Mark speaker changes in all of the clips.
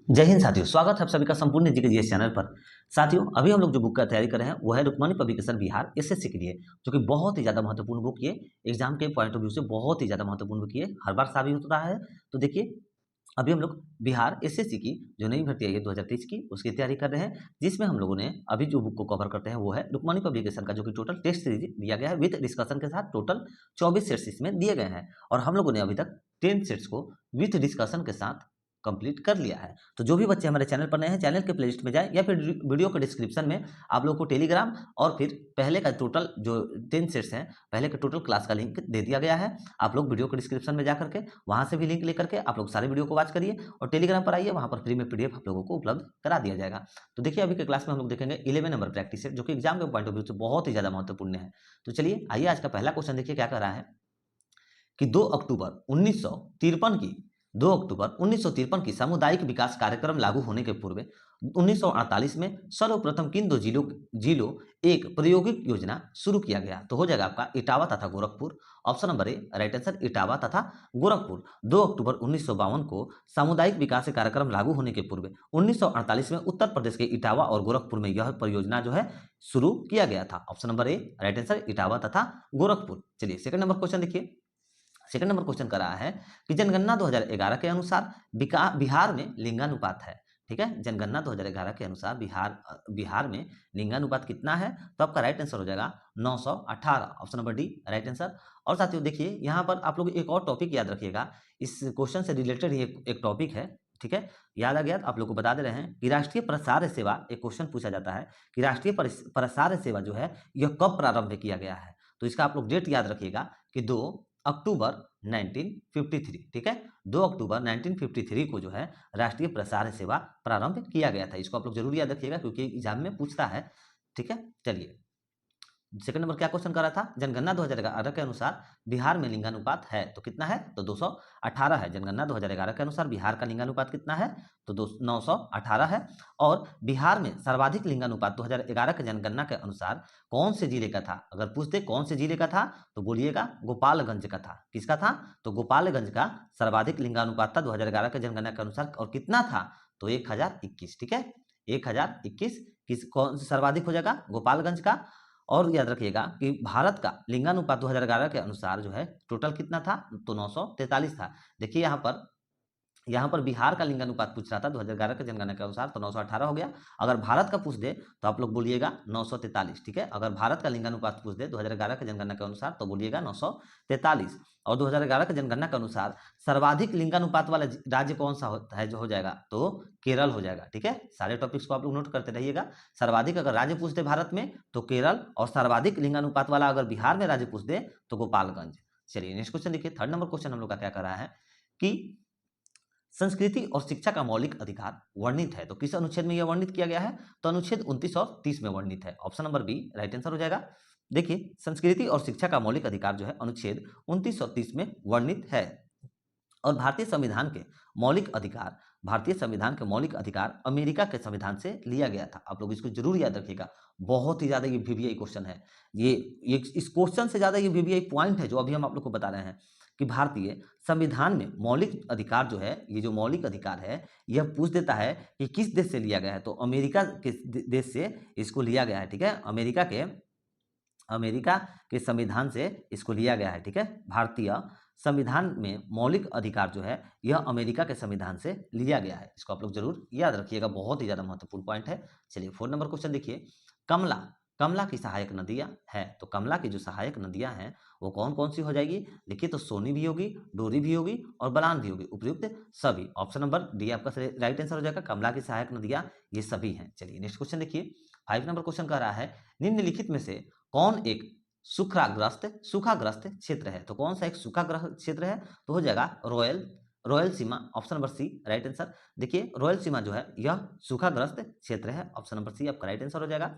Speaker 1: जय हिंद साथियों, स्वागत है आप सभी का संपूर्ण जी के जीएस चैनल पर। साथियों, अभी हम लोग जो बुक का तैयारी कर रहे हैं वो है रुक्मणी पब्लिकेशन बिहार एसएससी के लिए, जो कि बहुत ही ज़्यादा महत्वपूर्ण बुक ये एग्जाम के पॉइंट ऑफ व्यू से बहुत ही ज़्यादा महत्वपूर्ण बुक ये हर बार साबित होता है। तो देखिए, अभी हम लोग बिहार एसएससी की जो नई भर्ती आई है 2023 की, उसकी तैयारी कर रहे हैं, जिसमें हम लोगों ने अभी जो बुक को कवर करते हैं वो है रुक्मणी पब्लिकेशन का, जो कि टोटल टेस्ट सीरीज दिया गया है विद डिस्कशन के साथ। टोटल 24 सेट्स इसमें दिए गए हैं और हम लोगों ने अभी तक 10 सेट्स को विथ डिस्कशन के साथ कंप्लीट कर लिया है। तो जो भी बच्चे हमारे चैनल पर नए हैं, चैनल के प्लेलिस्ट में जाएं या फिर वीडियो के डिस्क्रिप्शन में आप लोगों को टेलीग्राम और फिर पहले का टोटल जो 10 सेट्स हैं, पहले के टोटल क्लास का लिंक दे दिया गया है। आप लोग वीडियो के डिस्क्रिप्शन में जा करके वहां से भी लिंक लेकर के आप लोग सारे वीडियो को वॉच करिए और टेलीग्राम पर आइए, वहां पर फ्री में पीडीएफ आप लोगों को उपलब्ध करा दिया जाएगा। तो देखिए, अभी के क्लास में हम लोग देखेंगे 11 नंबर प्रैक्टिस सेट, जो कि एग्जाम के पॉइंट ऑफ व्यू से बहुत ही ज्यादा महत्वपूर्ण है। तो चलिए आइए, आज का पहला क्वेश्चन देखिए क्या कर रहा है कि 2 अक्टूबर 1953 की 2 अक्टूबर 1953 की सामुदायिक विकास कार्यक्रम लागू होने के पूर्व 1948 में सर्वप्रथम किन दो जिलों एक प्रायोगिक योजना शुरू किया गया? तो हो जाएगा आपका इटावा तथा Gorakhpur. Option number A right answer, Etawah तथा गोरखपुर। 2 अक्टूबर 1952 को सामुदायिक विकास कार्यक्रम लागू होने के पूर्व 1948 में उत्तर प्रदेश के इटावा और गोरखपुर में यह परियोजना जो है शुरू किया गया था। Option number A right answer, Etawah तथा गोरखपुर। चलिए सेकंड नंबर क्वेश्चन देखिए। सेकंड नंबर क्वेश्चन कर रहा है कि जनगणना 2011 के अनुसार बिहार में लिंगानुपात है। ठीक है, जनगणना 2011 के अनुसार बिहार में लिंगानुपात कितना है? तो आपका राइट आंसर हो जाएगा 918। Option number D right answer. और साथियों देखिए, यहाँ पर आप लोग एक और टॉपिक याद रखिएगा, इस क्वेश्चन से रिलेटेड ही एक टॉपिक है। ठीक है, याद आ गया तो आप लोग को बता दे रहे हैं कि राष्ट्रीय प्रसार सेवा, एक क्वेश्चन पूछा जाता है कि राष्ट्रीय प्रसार सेवा जो है यह कब प्रारंभ किया गया है? तो इसका आप लोग डेट याद रखिएगा कि 2 अक्टूबर 1953। ठीक है, 2 अक्टूबर 1953 को जो है राष्ट्रीय प्रसार सेवा प्रारंभ किया गया था। इसको आप लोग जरूर याद रखिएगा क्योंकि एग्जाम में पूछता है। ठीक है, चलिए सेकंड नंबर क्या क्वेश्चन कर रहा था? जनगणना 2011 के अनुसार बिहार में लिंगानुपात है तो कितना है? तो 218 है। जनगणना 2011 के अनुसार बिहार का लिंगानुपात कितना है? तो 918 है। और बिहार में सर्वाधिक लिंगानुपात 2011 के जनगणना के अनुसार कौन से जिले का था? अगर पूछते कौन से जिले का था तो बोलिएगा गोपालगंज का था। किसका था? तो गोपालगंज का सर्वाधिक लिंगानुपात था 2011 के जनगणना के अनुसार। और कितना था? तो 1021। ठीक है, 1021 कौन से सर्वाधिक हो जाएगा? गोपालगंज का। और याद रखिएगा कि भारत का लिंगानुपात 2011 के अनुसार जो है टोटल कितना था? तो 943 था। देखिए यहाँ पर बिहार का लिंगानुपात पूछ रहा था 2011 के जनगणना के अनुसार, तो 918 हो गया। अगर भारत का पूछ दे तो आप लोग बोलिएगा 943। ठीक है, अगर भारत का लिंगानुपात पूछ दे 2011 के जनगणना के अनुसार तो बोलिएगा 943। और 2011 के जनगणना के अनुसार सर्वाधिक लिंगानुपात वाला राज्य कौन सा होता है? जो हो जाएगा तो केरल हो जाएगा। ठीक है, सारे टॉपिक्स को आप लोग नोट करते रहिएगा। सर्वाधिक अगर राज्य पूछ दे भारत में तो केरल, और सर्वाधिक लिंगानुपात वाला अगर बिहार में राज्य पूछ दे तो गोपालगंज। चलिए नेक्स्ट क्वेश्चन देखिए। थर्ड नंबर क्वेश्चन हम लोग का क्या कर रहा है कि संस्कृति और शिक्षा का मौलिक अधिकार वर्णित है, तो किस अनुच्छेद में यह वर्णित किया गया है? तो अनुच्छेद 29 और 30 में वर्णित है। Option number B right answer हो जाएगा। देखिए, संस्कृति और शिक्षा का मौलिक अधिकार जो है अनुच्छेद 29 और 30 में वर्णित है। और भारतीय संविधान के मौलिक अधिकार अमेरिका के संविधान से लिया गया था। आप लोग इसको जरूर याद रखिएगा, बहुत ही ज्यादा ये वीवीआई क्वेश्चन है। ये इस क्वेश्चन से ज्यादा ये वीवीआई पॉइंट है जो अभी हम आप लोग को बता रहे हैं कि भारतीय संविधान में मौलिक अधिकार जो है, ये जो मौलिक अधिकार है यह पूछ देता है कि किस देश से लिया गया है? तो अमेरिका के देश से इसको लिया गया है। ठीक है, अमेरिका के संविधान से इसको लिया गया है। ठीक है, भारतीय संविधान में मौलिक अधिकार जो है यह अमेरिका के संविधान से लिया गया है। इसको आप लोग जरूर याद रखिएगा, बहुत ही ज्यादा महत्वपूर्ण पॉइंट है। चलिए फोर्थ नंबर क्वेश्चन देखिए। कमला कमला की सहायक नदियां है, तो कमला की जो सहायक नदियां हैं वो कौन कौन सी हो जाएगी? देखिए, तो सोनी भी होगी, डोरी भी होगी और बलान भी होगी। उपयुक्त सभी। ऑप्शन नंबर डी आपका राइट आंसर हो जाएगा। कमला की सहायक नदियां ये सभी हैं। चलिए नेक्स्ट क्वेश्चन देखिए। 5 नंबर क्वेश्चन कह रहा है निम्नलिखित में से कौन एक सूखाग्रस्त क्षेत्र है? तो कौन सा एक सूखाग्रस्त क्षेत्र है? तो हो जाएगा रॉयल सीमा। Option number C right answer. देखिए, रॉयल सीमा जो है यह सूखाग्रस्त क्षेत्र है। ऑप्शन नंबर सी आपका राइट आंसर हो जाएगा।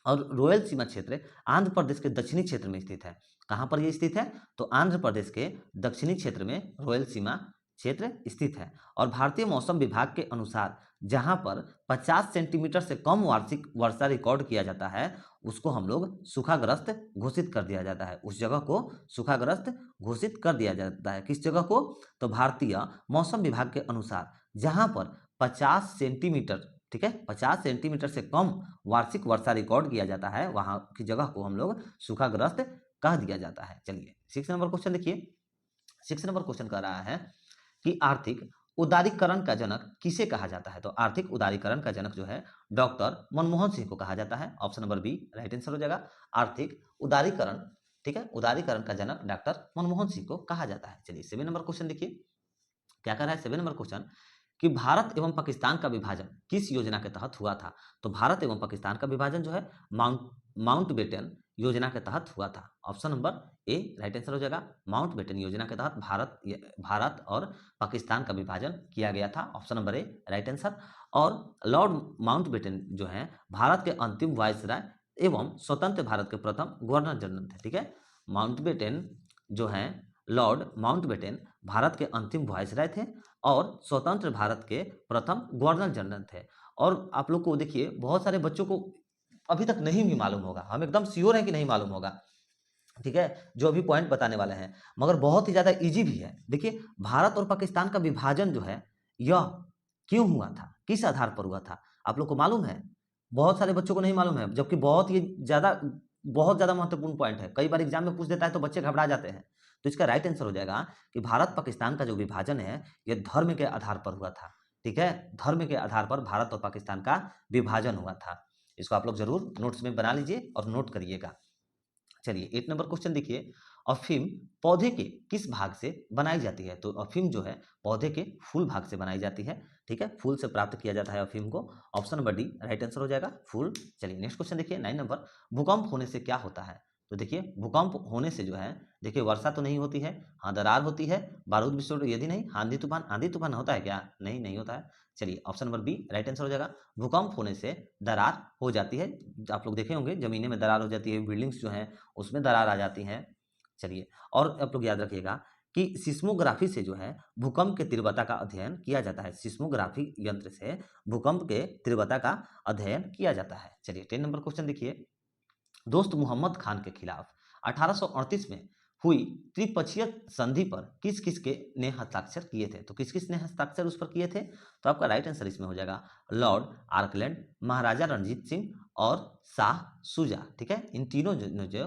Speaker 1: और रॉयल सीमा क्षेत्र आंध्र प्रदेश के दक्षिणी क्षेत्र में स्थित है। कहां पर यह स्थित है? तो आंध्र प्रदेश के दक्षिणी क्षेत्र में रॉयल सीमा क्षेत्र स्थित है। और भारतीय मौसम विभाग के अनुसार जहां पर 50 सेंटीमीटर से कम वार्षिक वर्षा रिकॉर्ड किया जाता है उसको हम लोग सूखाग्रस्त घोषित कर दिया जाता है। उस जगह को सूखाग्रस्त घोषित कर दिया जाता है। किस जगह को? तो भारतीय मौसम विभाग के अनुसार जहां पर 50 सेंटीमीटर, ठीक है, 50 सेंटीमीटर से कम वार्षिक वर्षा रिकॉर्ड किया जाता है वहां की जगह को हम लोग सूखाग्रस्त कह दिया जाता है। चलिए 6 नंबर क्वेश्चन देखिए। 6 नंबर क्वेश्चन कह रहा है कि आर्थिक उदारीकरण का जनक किसे कहा जाता है? तो आर्थिक उदारीकरण का जनक जो है डॉक्टर मनमोहन सिंह को कहा जाता है। Option number B right answer हो जाएगा। आर्थिक उदारीकरण, ठीक है, उदारीकरण का जनक डॉक्टर मनमोहन सिंह को कहा जाता है। चलिए 7 नंबर क्वेश्चन देखिए क्या कह रहा है। 7 नंबर क्वेश्चन कि भारत एवं पाकिस्तान का विभाजन किस योजना के तहत हुआ था? तो भारत एवं पाकिस्तान का विभाजन जो है माउंटबेटन योजना के तहत हुआ था। Option number A right answer हो जाएगा। माउंटबेटन योजना के तहत भारत और पाकिस्तान का विभाजन किया गया था। Option number A right answer. और लॉर्ड माउंटबेटन जो है भारत के अंतिम वायसराय एवं स्वतंत्र भारत के प्रथम गवर्नर जनरल थे। ठीक है, माउंटबेटन जो है, लॉर्ड माउंटबेटन भारत के अंतिम वायसराय थे और स्वतंत्र भारत के प्रथम गवर्नर जनरल थे। और आप लोग को देखिए बहुत सारे बच्चों को अभी तक नहीं भी मालूम होगा, हम एकदम श्योर है कि नहीं मालूम होगा, ठीक है, जो अभी पॉइंट बताने वाले हैं, मगर बहुत ही ज्यादा इजी भी है। देखिए भारत और पाकिस्तान का विभाजन जो है यह क्यों हुआ था, किस आधार पर हुआ था, आप लोग को मालूम है? बहुत सारे बच्चों को नहीं मालूम है, जबकि बहुत ज्यादा महत्वपूर्ण पॉइंट है। कई बार एग्जाम में पूछ देता है तो बच्चे घबरा जाते हैं। तो इसका राइट आंसर हो जाएगा कि भारत पाकिस्तान का जो विभाजन है यह धर्म के आधार पर हुआ था। ठीक है, धर्म के आधार पर भारत और पाकिस्तान का विभाजन हुआ था। इसको आप लोग जरूर नोट्स में बना लीजिए और नोट करिएगा। चलिए 8 नंबर क्वेश्चन देखिए। अफीम पौधे के किस भाग से बनाई जाती है? तो अफीम जो है पौधे के फूल भाग से बनाई जाती है। ठीक है, फूल से प्राप्त किया जाता है अफीम को। Option number D right answer हो जाएगा, फूल। चलिए नेक्स्ट क्वेश्चन देखिए 9 नंबर। भूकंप होने से क्या होता है? तो देखिए भूकंप होने से जो है, देखिए वर्षा तो नहीं होती है, हाँ दरार होती है, बारूद विस्फोट यदि नहीं, आंधी तूफान होता है क्या? नहीं, नहीं होता है। चलिए option number B right answer हो जाएगा। भूकंप होने से दरार हो जाती है। आप लोग देखे होंगे जमीने में दरार हो जाती है, बिल्डिंग्स जो हैं उसमें दरार आ जाती हैं। चलिए और आप लोग याद रखिएगा कि सिस्मोग्राफी से जो है भूकंप के तीव्रता का अध्ययन किया जाता है। सिस्मोग्राफी यंत्र से भूकंप के तीव्रता का अध्ययन किया जाता है। चलिए 10 नंबर क्वेश्चन देखिए। दोस्त मोहम्मद खान के खिलाफ 1838 में हुई त्रिपक्षीय संधि पर किस किस के ने हस्ताक्षर किए थे? तो किस किस ने हस्ताक्षर उस पर किए थे? तो आपका राइट आंसर इसमें हो जाएगा लॉर्ड आर्कलैंड, महाराजा रणजीत सिंह और शाह सुजा। ठीक है, इन तीनों ने जो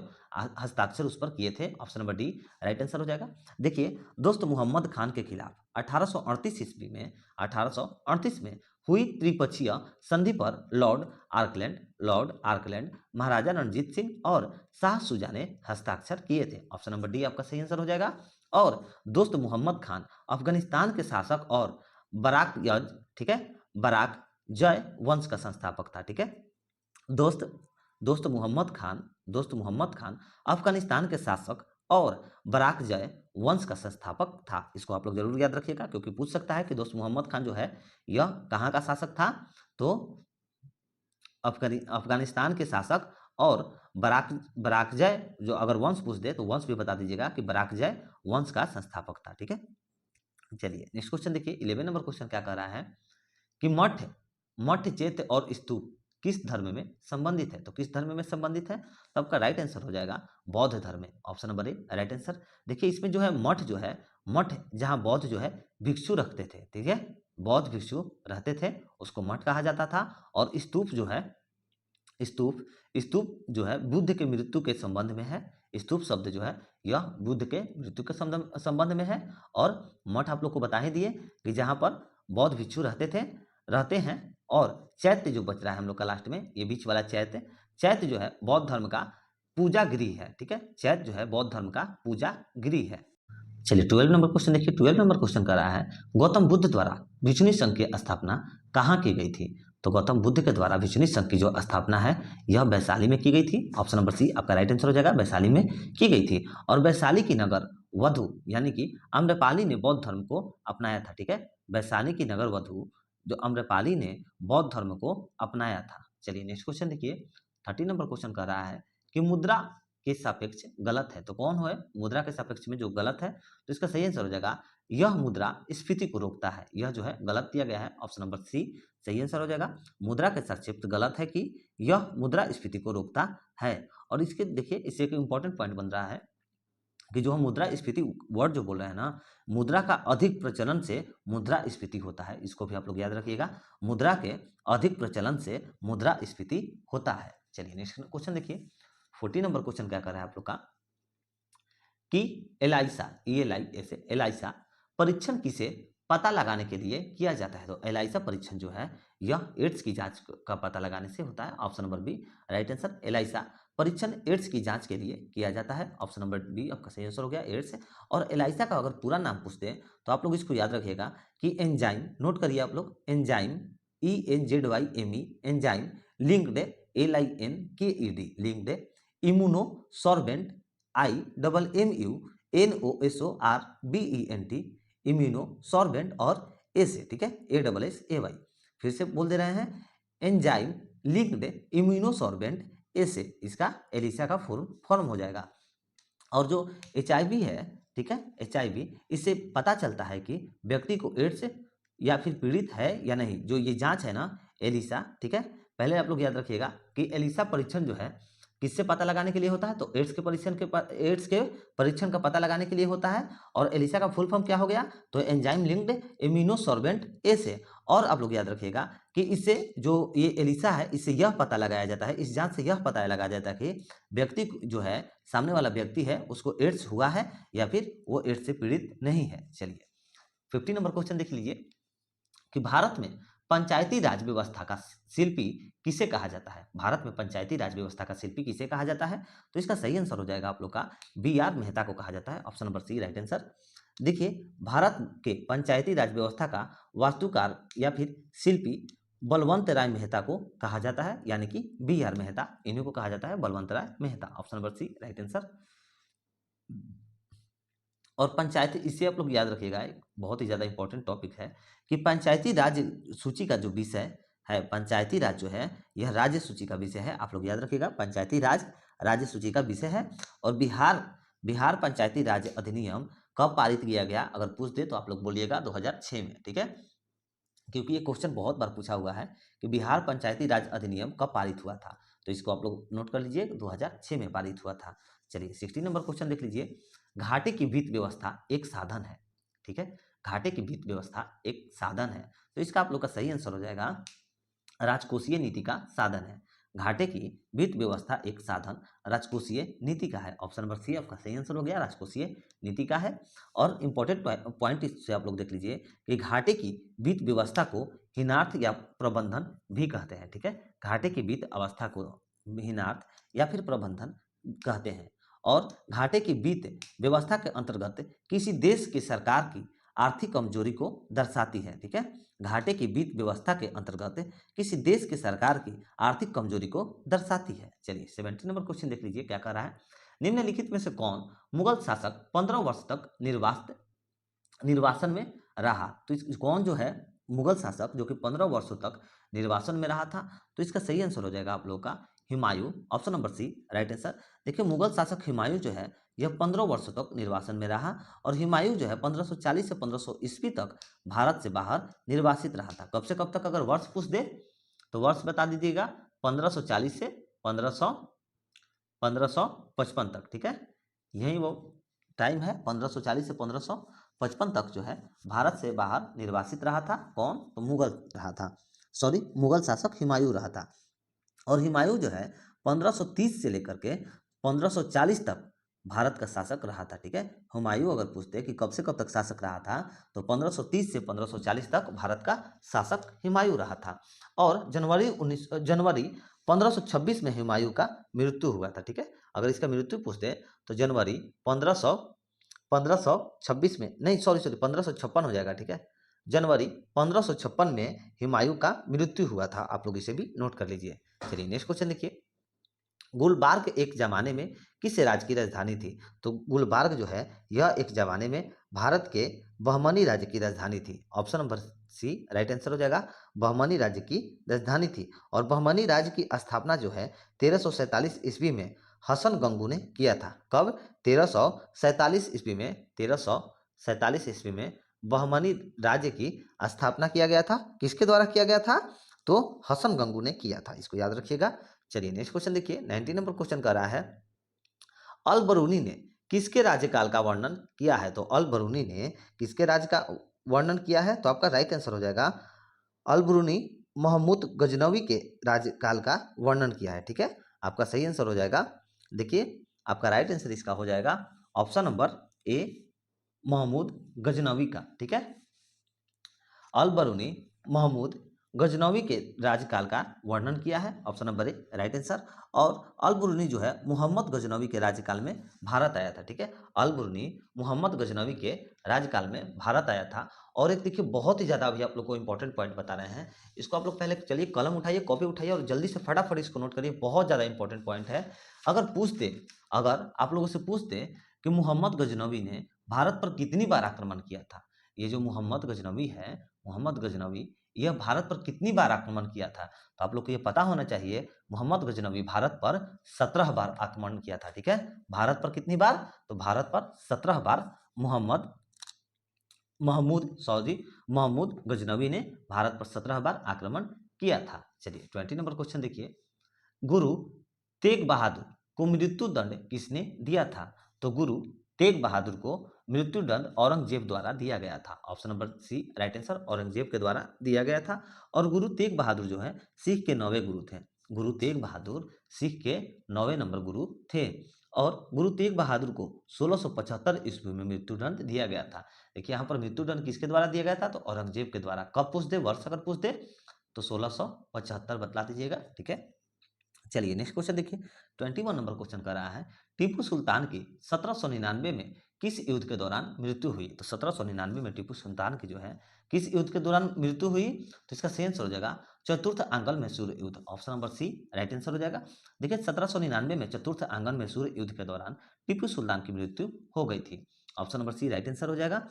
Speaker 1: हस्ताक्षर उस पर किए थे। Option number D right answer हो जाएगा। देखिए दोस्त मोहम्मद खान के खिलाफ 1838 ईस्वी में 1838 में हुई त्रिपक्षीय संधि पर लॉर्ड आर्कलैंड, महाराजा रणजीत सिंह और शाह सुजा ने हस्ताक्षर किए थे। ऑप्शन नंबर डी आपका सही आंसर हो जाएगा। और दोस्त मोहम्मद खान अफगानिस्तान के शासक और बराक यज, ठीक है, बराक जय वंश का संस्थापक था। ठीक है, दोस्त दोस्त मोहम्मद खान अफगानिस्तान के शासक और बराक जय वंश का संस्थापक था। इसको आप लोग जरूर याद रखिएगा क्योंकि पूछ सकता है कि दोस्त मोहम्मद खान जो है यह कहाँ का शासक था? तो अफगानिस्तान के शासक और बराकजय, जो अगर वंश पूछ दे तो वंश भी बता दीजिएगा कि बराकजय वंश का संस्थापक था। ठीक है, चलिए नेक्स्ट क्वेश्चन देखिए। 11 नंबर क्वेश्चन क्या कह रहा है कि मठ चैत्य और स्तूप किस धर्म में संबंधित है? तो किस धर्म में संबंधित है? तो आपका राइट आंसर हो जाएगा बौद्ध धर्म में। Option number A right answer. देखिए इसमें जो है मठ जो है, मठ जहां बौद्ध जो है भिक्षु रखते थे, ठीक है, बौद्ध भिक्षु रहते थे उसको मठ कहा जाता था। और स्तूप जो है, स्तूप स्तूप जो है बुद्ध के मृत्यु के संबंध में है। स्तूप शब्द जो है यह बुद्ध के मृत्यु के संबंध में है। और मठ आप लोग को बता ही दिए कि जहां पर बौद्ध भिक्षु रहते हैं। और चैत्य जो बच रहा है हम लोग का लास्ट में, ये बीच वाला चैत्य जो है बौद्ध धर्म का पूजा गृह है। ठीक है, चैत्य जो है बौद्ध धर्म का पूजा गृह है। चलिए 12 नंबर क्वेश्चन देखिए। 12 नंबर क्वेश्चन कर रहा है गौतम बुद्ध द्वारा भिक्षुणी संघ की स्थापना कहाँ की गई थी? तो गौतम बुद्ध के द्वारा भिक्षुणी संघ की जो स्थापना है यह वैशाली में की गई थी। ऑप्शन नंबर सी आपका राइट आंसर हो जाएगा, वैशाली में की गई थी। और वैशाली की नगर वधु यानी कि आम्रपाली ने बौद्ध धर्म को अपनाया था। ठीक है, वैशाली की नगर वधु जो आम्रपाली ने बौद्ध धर्म को अपनाया था। चलिए नेक्स्ट क्वेश्चन देखिए। 13 नंबर क्वेश्चन कर रहा है कि मुद्रा के सापेक्ष गलत है। तो कौन है मुद्रा के सापेक्ष में जो गलत है? तो इसका सही आंसर हो जाएगा यह मुद्रा स्फीति को रोकता है। यह जो है गलत दिया गया है, ऑप्शन नंबर सी सही आंसर हो जाएगा। मुद्रा के संक्षिप्त गलत है कि यह मुद्रा स्फीति को रोकता है। और इसके देखिए इससे एक इंपॉर्टेंट पॉइंट बन रहा है कि जो हम मुद्रा स्फीति वर्ड जो बोल रहे हैं ना, मुद्रा का अधिक प्रचलन से मुद्रा स्फीति होता है, इसको भी आप लोग याद रखिएगा। मुद्रा के अधिक प्रचलन से मुद्रा स्फीति होता है। चलिए नेक्स्ट क्वेश्चन देखिए, 40 नंबर क्वेश्चन क्या कर रहा है आप लोग का कि एलाइसा, एलाइसा परीक्षण किसे पता लगाने के लिए किया जाता है। तो एलाइसा परीक्षण जो है यह एड्स की जांच का पता लगाने से होता है, option number B right answer. ELISA परीक्षण एड्स की जांच के लिए किया जाता है, ऑप्शन नंबर बी आपका सही आंसर हो गया एड्स। और एलाइसा का अगर पूरा नाम पूछते हैं तो आप लोग इसको याद रखिएगा कि एंजाइम, नोट करिए आप लोग, enzyme ENZYME enzyme linked LINKED linked immunosorbent IMMUNOSORBENT immunosorbent और ए से, ठीक है, ASSAY। फिर से बोल दे रहे हैं, एंजाइम लिंक्ड इम्यूनोसॉर्बेंट ए से, इसका एलिसा का फॉर्म हो जाएगा। और जो HIV है, ठीक है, HIV इससे पता चलता है कि व्यक्ति को एड्स या फिर पीड़ित है या नहीं। जो ये जांच है ना एलिसा, ठीक है, पहले आप लोग याद रखिएगा कि एलिसा परीक्षण जो है किससे पता लगाने के लिए होता है, तो एड्स के परीक्षण का पता लगाने के लिए होता है। और एलिसा का फुल फॉर्म क्या हो गया, तो एंजाइम लिंक्ड इम्यूनोसॉर्बेंट ए से। और आप लोग याद रखिएगा कि इससे जो ये एलिसा है, इससे यह पता लगाया जाता है, इस जांच से यह पता लगाया जाता है कि व्यक्ति जो है, सामने वाला व्यक्ति है, उसको एड्स हुआ है या फिर वो एड्स से पीड़ित नहीं है। चलिए 50 नंबर क्वेश्चन देख लीजिए कि भारत में पंचायती राज व्यवस्था का शिल्पी किसे कहा जाता है। भारत में पंचायती राज व्यवस्था का शिल्पी किसे कहा जाता है, तो इसका सही आंसर हो जाएगा आप लोग का BR मेहता को कहा जाता है, option number C right answer. देखिए भारत के पंचायती राज व्यवस्था का वास्तुकार या फिर शिल्पी बलवंत राय मेहता को कहा जाता है, यानी कि BR मेहता, इन्हीं को कहा जाता है बलवंत राय Mehta, option number C right answer. और पंचायती, इससे आप लोग याद रखिएगा, एक बहुत ही ज़्यादा इंपॉर्टेंट टॉपिक है कि पंचायती राज सूची का जो विषय है, पंचायती राज जो है यह राज्य सूची का विषय है। आप लोग याद रखिएगा, पंचायती राज राज्य सूची का विषय है। और बिहार पंचायती राज अधिनियम कब पारित किया गया, अगर पूछ दे तो आप लोग बोलिएगा 2006 में, ठीक है, क्योंकि ये क्वेश्चन बहुत बार पूछा हुआ है कि बिहार पंचायती राज अधिनियम कब पारित हुआ था। तो इसको आप लोग नोट कर लीजिए, 2006 में पारित हुआ था। चलिए 60 नंबर क्वेश्चन देख लीजिए, घाटे की वित्त व्यवस्था एक साधन है, ठीक है, घाटे की वित्त व्यवस्था एक साधन है। तो इसका आप लोग का सही आंसर हो जाएगा राजकोषीय नीति का साधन है। घाटे की वित्त व्यवस्था एक साधन राजकोषीय नीति का है, ऑप्शन नंबर सी आपका सही आंसर हो गया, राजकोषीय नीति का है। और इंपॉर्टेंट पॉइंट इससे आप लोग देख लीजिए कि घाटे की वित्त व्यवस्था को हिनार्थ या प्रबंधन भी कहते हैं, ठीक है, घाटे की वित्त अवस्था को हिनार्थ या फिर प्रबंधन कहते हैं। और घाटे की वित्त व्यवस्था के अंतर्गत किसी देश की सरकार की आर्थिक कमजोरी को दर्शाती है, ठीक है, घाटे की वित्त व्यवस्था के अंतर्गत किसी देश की सरकार की आर्थिक कमजोरी को दर्शाती है। चलिए 70 नंबर क्वेश्चन देख लीजिए क्या कह रहा है, निम्नलिखित में से कौन मुगल शासक 15 वर्ष तक निर्वासन में रहा। तो कौन जो है मुगल शासक जो कि 15 वर्षों तक निर्वासन में रहा था, तो इसका सही आंसर हो जाएगा आप लोगों का Humayun, option number C right answer. देखिए मुगल शासक हुमायूं जो है यह 15 वर्षों तक निर्वासन में रहा। और हुमायूं जो है 1540 से 1500 ईस्वी तक भारत से बाहर निर्वासित रहा था। कब से कब तक, अगर वर्ष पूछ दे तो वर्ष बता दीजिएगा, 1540 से 1555 तक, ठीक है, यही वो टाइम है, 1540 से 1555 तक जो है भारत से बाहर निर्वासित रहा था। कौन, तो मुगल रहा था, सॉरी मुगल शासक हुमायूं रहा था। और हुमायूं जो है 1530 से लेकर के 1540 तक भारत का शासक रहा था, ठीक है। हुमायूं अगर पूछते कि कब से कब तक शासक रहा था, तो 1530 से 1540 तक भारत का शासक हुमायूं रहा था। और जनवरी 1526 में हुमायूं का मृत्यु हुआ था, ठीक है। अगर इसका मृत्यु पूछते तो जनवरी 1526 में, नहीं सॉरी 1556 हो जाएगा, ठीक है, जनवरी 1556 में हुमायूं का मृत्यु हुआ था। आप लोग इसे भी नोट कर लीजिए। चलिए नेक्स्ट क्वेश्चन देखिए, गुलबर्ग एक जमाने में किस राज्य की राजधानी थी। तो गुलबर्ग जो है यह एक जमाने में भारत के बहमनी राज्य की राजधानी थी, option number C right answer हो जाएगा, बहमनी राज्य की राजधानी थी। और बहमनी राज्य की स्थापना जो है 1347 ईस्वी में हसन गंगू ने किया था। कब, 1347 ईस्वी में, 1347 1747 ईस्वी में बहमनी राज्य की स्थापना किया गया था। किसके द्वारा किया गया था? तो हसन गंगू ने किया था, इसको याद रखिएगा। चलिए नेक्स्ट क्वेश्चन देखिए, 19 नंबर क्वेश्चन कर रहा है, अल बरूनी ने किसके राज्यकाल का वर्णन किया है? तो अल बरूनी ने किसके राज्य का वर्णन किया है? तो आपका राइट आंसर हो जाएगा अल बरूनी महमूद गजनवी के राज्यकाल का वर्णन किया है। ठीक है, आपका सही आंसर हो जाएगा। देखिए आपका राइट आंसर इसका हो जाएगा option number A, Mahmud Ghaznavi का। ठीक है, अल बरूनी महमूद गजनवी के राज्यकाल का वर्णन किया है, option number A right answer. और अल बरूनी जो है मोहम्मद गजनवी के राज्यकाल में भारत आया था। ठीक है, अल बरूनी मोहम्मद गजनवी के राज्यकाल में भारत आया था। और एक देखिए बहुत ही ज़्यादा अभी आप लोग को इंपॉर्टेंट पॉइंट बता रहे हैं, इसको आप लोग पहले चलिए कलम उठाइए, कॉपी उठाइए और जल्दी से फटाफट इसको नोट करिए, बहुत ज़्यादा इंपॉर्टेंट पॉइंट है। अगर आप लोगों से पूछते कि मोहम्मद गजनवी ने भारत पर कितनी बार आक्रमण किया था, ये जो मोहम्मद गजनवी है, मोहम्मद गजनवी यह भारत पर कितनी बार आक्रमण किया था, तो आप लोग को ये पता होना चाहिए मोहम्मद गजनवी भारत पर 17 बार आक्रमण किया था। ठीक है, भारत पर कितनी बार? तो भारत पर 17 बार महमूद गजनवी ने भारत पर 17 बार आक्रमण किया था। चलिए 20 नंबर क्वेश्चन देखिए, गुरु तेग बहादुर को मृत्यु दंड किसने दिया था? तो गुरु तेग बहादुर को मृत्यु दंड औरंगजेब द्वारा दिया गया था, option number C right answer, Aurangzeb के द्वारा दिया गया था। और गुरु तेग बहादुर जो है सिख के 9वें गुरु थे। गुरु तेग बहादुर सिख के 9वें नंबर गुरु थे। और गुरु तेग बहादुर को 1675 ईस्वी में मृत्यु दंड दिया गया था। देखिए यहाँ पर मृत्यु दंड किसके द्वारा दिया गया था? तो औरंगजेब के द्वारा। कब पूछ दे, वर्ष अगर पूछ दे तो 1675 बतला दीजिएगा। ठीक है, चलिए नेक्स्ट क्वेश्चन देखिए, 21 नंबर क्वेश्चन कर रहा है, टीपू सुल्तान की 1799 में किस युद्ध के दौरान मृत्यु हुई? तो 1799 में टीपू सुल्तान की जो है किस युद्ध के दौरान मृत्यु हुई? तो इसका सही आंसर हो जाएगा चतुर्थ आंगल मैसूर युद्ध, option number C right answer हो जाएगा। देखिए 1799 में चतुर्थ आंगल मैसूर युद्ध के दौरान टीपू सुल्तान की मृत्यु हो गई थी, option number C right answer हो जाएगा।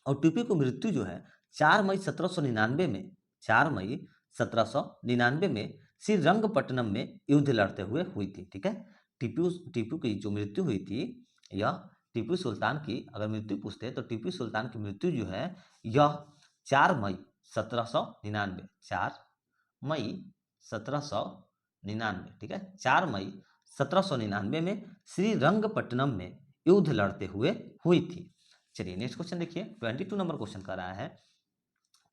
Speaker 1: और टीपू की मृत्यु जो है 4 मई 1799 में, 4 मई 1799 में श्रीरंगपट्टनम में युद्ध लड़ते हुए हुई थी। ठीक है, टीपू टीपू की जो मृत्यु हुई थी, यह टीपू सुल्तान की अगर मृत्यु पूछते हैं तो टीपू सुल्तान की मृत्यु जो है यह 4 मई 1799, 4 मई 1799, ठीक है, 4 मई 1799 में श्रीरंगपट्टनम में युद्ध लड़ते हुए हुई थी। चलिए नेक्स्ट क्वेश्चन देखिए, 22 नंबर क्वेश्चन कर रहा है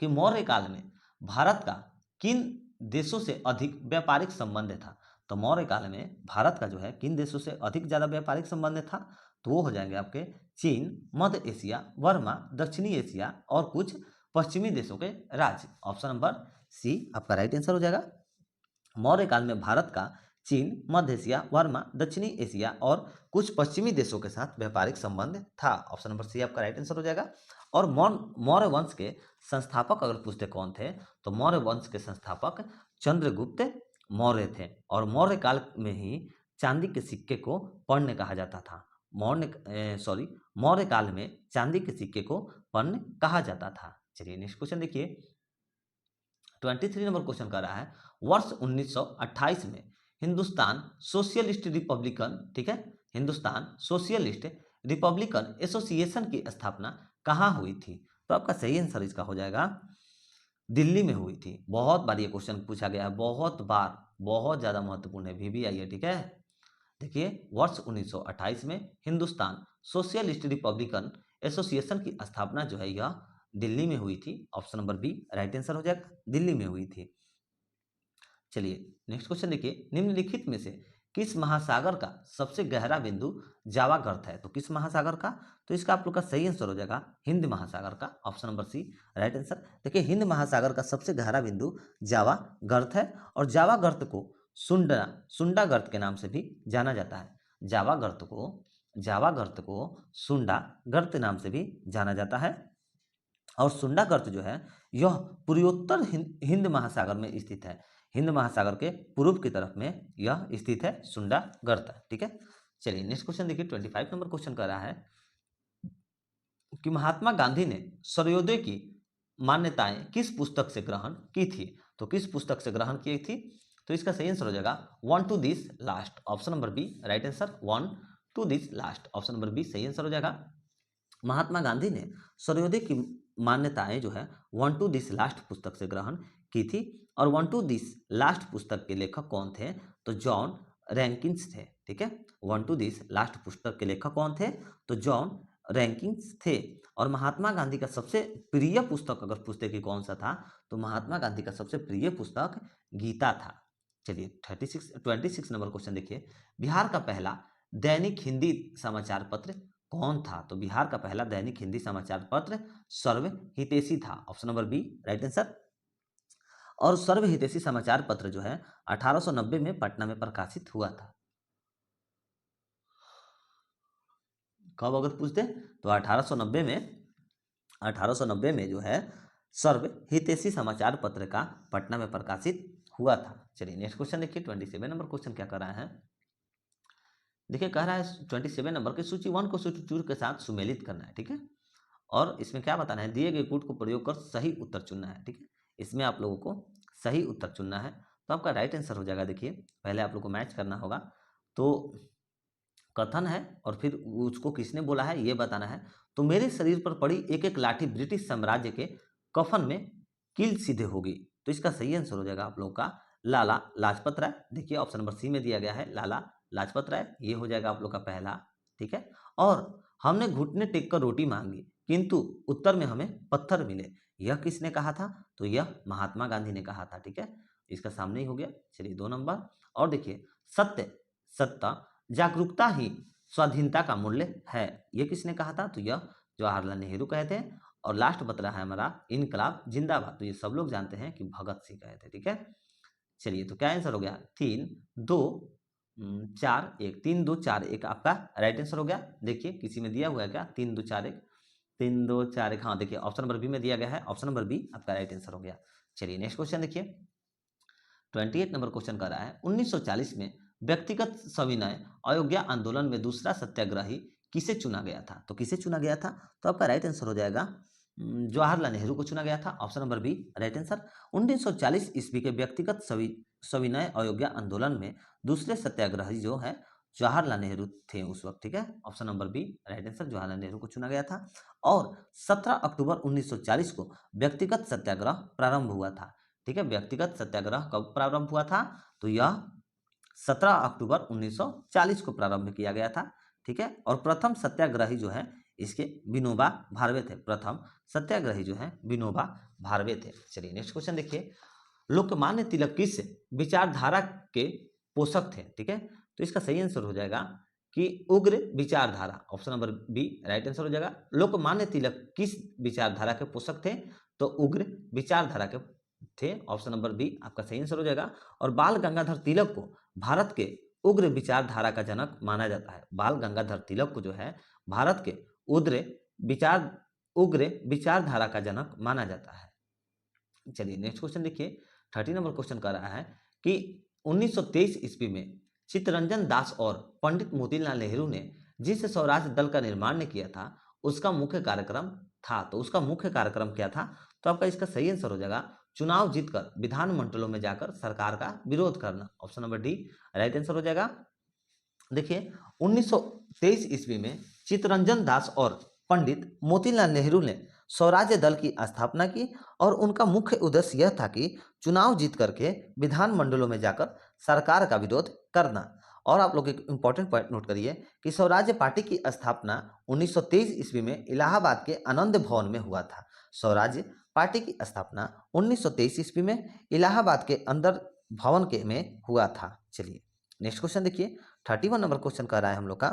Speaker 1: कि मौर्य काल में भारत का किन देशों से अधिक व्यापारिक संबंध था? तो मौर्य काल में भारत का जो है किन देशों से अधिक ज्यादा व्यापारिक संबंध था? तो वो हो जाएंगे आपके चीन, मध्य एशिया, बर्मा, दक्षिणी एशिया और कुछ पश्चिमी देशों के राज्य, ऑप्शन नंबर सी आपका राइट आंसर हो जाएगा। मौर्य काल में भारत का चीन, मध्य एशिया, बर्मा, दक्षिणी एशिया और कुछ पश्चिमी देशों के साथ व्यापारिक संबंध था, ऑप्शन नंबर सी आपका राइट आंसर हो जाएगा। और मौर्य वंश के संस्थापक अगर पूछते कौन थे, तो मौर्य वंश के संस्थापक चंद्रगुप्त मौर्य थे। और मौर्य काल में ही चांदी के सिक्के को पढ़ने कहा जाता था। मौर्य काल में चांदी के सिक्के को पढ़ने कहा जाता था। चलिए नेक्स्ट क्वेश्चन देखिए, 23 नंबर क्वेश्चन कर रहा है, वर्ष 1928 में हिंदुस्तान सोशलिस्ट रिपब्लिकन, ठीक है, हिंदुस्तान सोशलिस्ट रिपब्लिकन एसोसिएशन की स्थापना कहाँ हुई थी? तो आपका सही आंसर इसका हो जाएगा दिल्ली में हुई थी। बहुत बार ये क्वेश्चन पूछा गया है, बहुत बार, बहुत ज्यादा महत्वपूर्ण है, VVI है। ठीक है, देखिए वर्ष 1928 में हिंदुस्तान सोशलिस्ट रिपब्लिकन एसोसिएशन की स्थापना जो है यह दिल्ली में हुई थी, option number B right answer हो जाएगा, दिल्ली में हुई थी। चलिए नेक्स्ट क्वेश्चन देखिए, निम्नलिखित में से किस महासागर का सबसे गहरा बिंदु जावा गर्त है? तो किस महासागर का? तो इसका आप लोग का सही आंसर हो जाएगा हिंद महासागर का, option number C right answer. देखिए हिंद महासागर का सबसे गहरा बिंदु जावा गर्त है। और जावा गर्त को सुंडा गर्त के नाम से भी जाना जाता है। जावा गर्त को सुंडा गर्त नाम से भी जाना जाता है। और सुंडा गर्त जो है यह पूर्वोत्तर हिंद महासागर में स्थित है। हिंद महासागर के पूर्व की तरफ में यह स्थित है सुंडा गर्त। ठीक है, चलिए नेक्स्ट क्वेश्चन देखिए, 25 नंबर क्वेश्चन कर रहा है कि महात्मा गांधी ने सर्वोदय की मान्यताएं किस पुस्तक से ग्रहण की थी? तो किस पुस्तक से ग्रहण की थी? तो इसका सही आंसर हो जाएगा one two this last, option number B right answer, one two this last, option number B सही आंसर हो जाएगा। महात्मा गांधी ने सर्वोदय की मान्यताएं जो है वन टू दिस लास्ट पुस्तक से ग्रहण की थी। और वन टू दिस लास्ट पुस्तक के लेखक कौन थे? तो जॉन रैंकिन्स थे। ठीक है, वन टू दिस लास्ट पुस्तक के लेखक कौन थे? तो जॉन रैंकिन्स थे। और महात्मा गांधी का सबसे प्रिय पुस्तक अगर पूछते कि कौन सा था, तो महात्मा गांधी का सबसे प्रिय पुस्तक गीता था। चलिए 26 नंबर क्वेश्चन देखिए, बिहार का पहला दैनिक हिंदी समाचार पत्र कौन था? तो बिहार का पहला दैनिक हिंदी समाचार पत्र सर्व हितैषी था, option number B right answer. और सर्व हितैषी समाचार पत्र जो है 1890 में पटना में प्रकाशित हुआ था। कब अगर पूछते तो 1890 में जो है सर्व हितैषी समाचार पत्र का पटना में प्रकाशित हुआ था। चलिए नेक्स्ट क्वेश्चन देखिए, 27 नंबर क्वेश्चन क्या कर रहा है? देखिए कह रहा है 27 नंबर की सूची 1 को सूची 2 के साथ सुमेलित करना है। ठीक है, और इसमें क्या बताना है? दिए गए कूट को प्रयोग कर सही उत्तर चुनना है। ठीक है, इसमें आप लोगों को सही उत्तर चुनना है। तो आपका राइट आंसर हो जाएगा, देखिए पहले आप लोग को मैच करना होगा। तो कथन है और फिर उसको किसने बोला है ये बताना है। तो मेरे शरीर पर पड़ी एक एक लाठी ब्रिटिश साम्राज्य के कफन में कील सीधे होगी। तो इसका सही आंसर हो जाएगा आप लोगों का लाला लाजपत राय। देखिए ऑप्शन नंबर सी में दिया गया है लाला लाजपत राय, ये हो जाएगा आप लोग का पहला। ठीक है, और हमने घुटने टेक कर रोटी मांगी किंतु उत्तर में हमें पत्थर मिले, यह किसने कहा था? तो यह महात्मा गांधी ने कहा था। ठीक है, इसका सामने ही हो गया। चलिए 2 नंबर। और देखिए सत्य सत्ता जागरूकता ही स्वाधीनता का मूल्य है, यह किसने कहा था? तो यह जवाहरलाल नेहरू कहे थे। और लास्ट बत रहा है हमारा इनकलाब जिंदाबाद, तो ये सब लोग जानते हैं कि भगत सिंह कहे थे। ठीक है, चलिए तो क्या आंसर हो गया? 3 2 4 1, 3 2 4 1 आपका राइट आंसर हो गया। देखिए किसी में दिया हुआ है क्या? 3 2 4 1, 3 2 4 1, हाँ देखिए ऑप्शन नंबर बी में दिया गया है, ऑप्शन नंबर बी आपका राइट आंसर हो गया। चलिए नेक्स्ट क्वेश्चन देखिए, 28 नंबर क्वेश्चन कर रहा है 1940 में व्यक्तिगत सविनय अयोध्या आंदोलन में दूसरा सत्याग्रही किसे चुना गया था? तो किसे चुना गया था? तो आपका राइट आंसर हो जाएगा जवाहरलाल नेहरू को चुना गया था, option number B right answer. 1940 ईस्वी के व्यक्तिगत सविनय अयोध्या आंदोलन में दूसरे सत्याग्रही जो है जवाहरलाल नेहरू थे उस वक्त। ठीक है, option number B right answer, Jawaharlal Nehru को चुना गया था। और 17 अक्टूबर 1940 को व्यक्तिगत सत्याग्रह प्रारंभ हुआ था। ठीक है, व्यक्तिगत सत्याग्रह कब प्रारंभ हुआ था? तो यह 17 अक्टूबर 1940 को प्रारंभ किया गया था। ठीक है, और प्रथम सत्याग्रही जो है इसके विनोबा भावे थे। प्रथम सत्याग्रही जो है विनोबा भावे थे। चलिए नेक्स्ट क्वेश्चन देखिए, लोकमान्य तिलक किस विचारधारा के पोषक थे? ठीक है, तो इसका सही आंसर हो जाएगा कि उग्र विचारधारा, option number B right answer हो जाएगा। लोकमान्य तिलक किस विचारधारा के पोषक थे? तो उग्र विचारधारा के थे, ऑप्शन नंबर बी आपका सही आंसर हो जाएगा। और बाल गंगाधर तिलक को भारत के उग्र विचारधारा का जनक माना जाता है। बाल गंगाधर तिलक को जो है भारत के उग्र विचारधारा का जनक माना जाता है। चलिए नेक्स्ट क्वेश्चन देखिए, 30 नंबर क्वेश्चन कर रहा है कि 1923 ईस्वी में चित्तरंजन दास और पंडित मोतीलाल नेहरू ने जिस स्वराज दल का निर्माण ने किया था उसका मुख्य कार्यक्रम था। तो उसका मुख्य कार्यक्रम क्या था? तो आपका इसका सही आंसर हो जाएगा चुनाव जीतकर विधानमंडलों में जाकर सरकार का विरोध करना, option number D right answer हो जाएगा। देखिए 1923 ईस्वी में चित्तरंजन दास और पंडित मोतीलाल नेहरू ने स्वराज्य दल की स्थापना की और उनका मुख्य उद्देश्य यह था कि चुनाव जीत करके विधानमंडलों में जाकर सरकार का विरोध करना। और आप लोग एक इंपॉर्टेंट पॉइंट नोट करिए कि स्वराज्य पार्टी की स्थापना 1923 ईस्वी में इलाहाबाद के आनंद भवन में हुआ था। स्वराज्य पार्टी की स्थापना 1923 ईस्वी में इलाहाबाद के अंदर भवन के में हुआ था। चलिए नेक्स्ट क्वेश्चन देखिए, 31 नंबर क्वेश्चन कह रहा है हम लोग का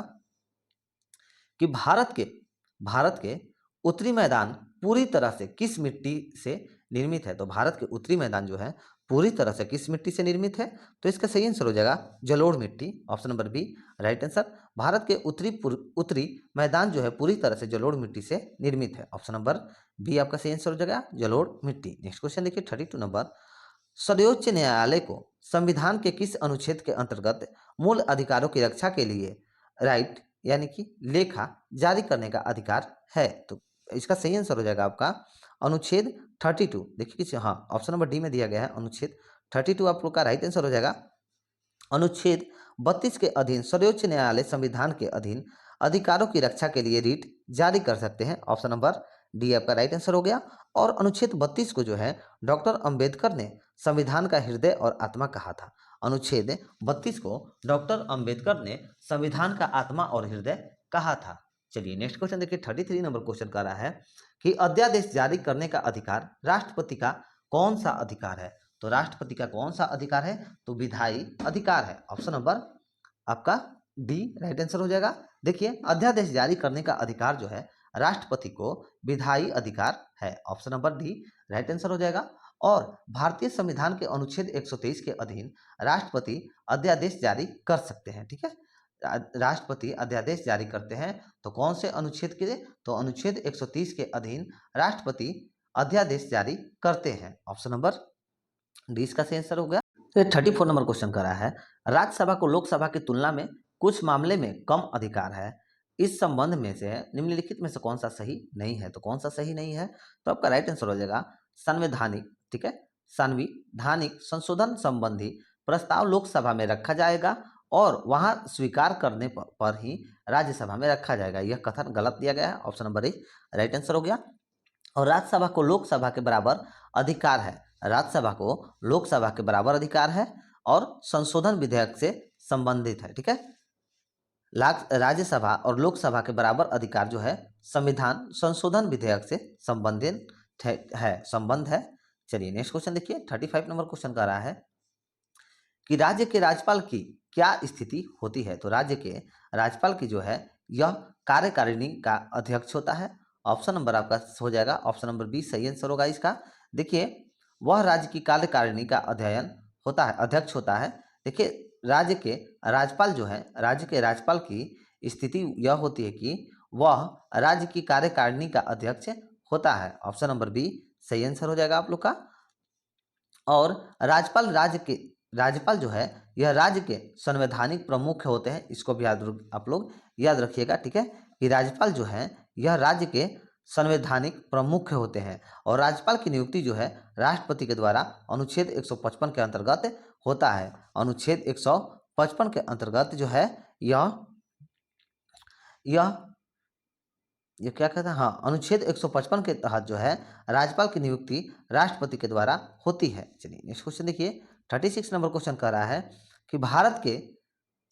Speaker 1: कि भारत के उत्तरी मैदान पूरी तरह से किस मिट्टी से निर्मित है? तो भारत के उत्तरी मैदान जो है पूरी तरह से किस मिट्टी से निर्मित है? तो इसका सही आंसर हो जाएगा जलोढ़ मिट्टी, option number B right answer. Bharat के उत्तरी मैदान जो है पूरी तरह से जलोढ़ मिट्टी से निर्मित है, ऑप्शन नंबर बी आपका सही आंसर हो जाएगा जलोढ़ मिट्टी। नेक्स्ट क्वेश्चन देखिए 32 नंबर, सर्वोच्च न्यायालय को संविधान के किस अनुच्छेद के अंतर्गत मूल अधिकारों की रक्षा के लिए राइट यानी कि लेखा जारी करने का अधिकार है? तो इसका सही आंसर हो जाएगा आपका अनुच्छेद 32। देखिए किसी, हाँ ऑप्शन नंबर डी में दिया गया है अनुच्छेद 32 आप लोग का राइट आंसर हो जाएगा। अनुच्छेद 32 के अधीन सर्वोच्च न्यायालय संविधान के अधीन अधिकारों की रक्षा के लिए रीट जारी कर सकते हैं। ऑप्शन नंबर डी आपका राइट आंसर हो गया। और अनुच्छेद 32 को जो है डॉक्टर अंबेडकर ने संविधान का हृदय और आत्मा कहा था। अनुच्छेद 32 को डॉक्टर अंबेडकर ने संविधान का आत्मा और हृदय कहा था। चलिए नेक्स्ट क्वेश्चन देखिए, 33 नंबर क्वेश्चन कर रहा है कि अध्यादेश जारी करने का अधिकार राष्ट्रपति का कौन सा अधिकार है। तो राष्ट्रपति का कौन सा अधिकार है, तो विधायी अधिकार है। ऑप्शन नंबर आपका डी राइट आंसर हो जाएगा। देखिए अध्यादेश जारी करने का अधिकार जो है राष्ट्रपति को विधायी अधिकार है। Option number D right answer हो जाएगा। और भारतीय संविधान के अनुच्छेद 123 के अधीन राष्ट्रपति अध्यादेश जारी कर सकते हैं। ठीक है, राष्ट्रपति अध्यादेश जारी करते हैं तो कौन से अनुच्छेद के, तो अनुच्छेद 130 के अधीन राष्ट्रपति अध्यादेश जारी करते हैं। ऑप्शन नंबर डी इसका सही आंसर हो गया। तो 34 नंबर क्वेश्चन कर रहा है राज्यसभा को लोकसभा की तुलना में कुछ मामले में कम अधिकार है। इस संबंध में से निम्नलिखित में से कौन सा सही नहीं है। तो कौन सा सही नहीं है, तो आपका राइट आंसर हो जाएगा संवैधानिक। ठीक है, संवैधानिक संशोधन संबंधी प्रस्ताव लोकसभा में रखा जाएगा और वहां स्वीकार करने पर ही राज्यसभा में रखा जाएगा। यह कथन गलत दिया गया है। Option number A right answer हो गया। और राज्यसभा को लोकसभा के बराबर अधिकार है। राज्यसभा को लोकसभा के बराबर अधिकार है और संशोधन विधेयक से संबंधित है। ठीक है, राज्यसभा और लोकसभा के बराबर अधिकार जो है संविधान संशोधन विधेयक से संबंधित है, संबंध है। चलिए नेक्स्ट क्वेश्चन देखिए, 35 नंबर क्वेश्चन का रहा है कि राज्य के राज्यपाल की क्या स्थिति होती है। तो राज्य के राज्यपाल की जो है यह कार्यकारिणी का अध्यक्ष होता है। ऑप्शन नंबर आपका हो जाएगा ऑप्शन नंबर बी सही आंसर होगा इसका। देखिए वह राज्य की कार्यकारिणी का अध्यक्ष होता है। देखिए राज्य के राज्यपाल जो है, राज्य के राज्यपाल की स्थिति यह होती है कि वह राज्य की कार्यकारिणी का अध्यक्ष होता है। ऑप्शन नंबर बी सही आंसर हो जाएगा आप लोग का। और राज्यपाल जो है यह राज्य के संवैधानिक प्रमुख होते हैं। इसको भी आप लोग याद रखिएगा। ठीक है, कि राज्यपाल जो है यह राज्य के संवैधानिक प्रमुख होते हैं और राज्यपाल की नियुक्ति जो है राष्ट्रपति के द्वारा अनुच्छेद 155 के अंतर्गत होता है। अनुच्छेद 155 के अंतर्गत जो है यह क्या कहता है, हाँ, अनुच्छेद 155 के तहत जो है राज्यपाल की नियुक्ति राष्ट्रपति के द्वारा होती है। चलिए नेक्स्ट क्वेश्चन देखिए, 36 नंबर क्वेश्चन कह रहा है कि भारत के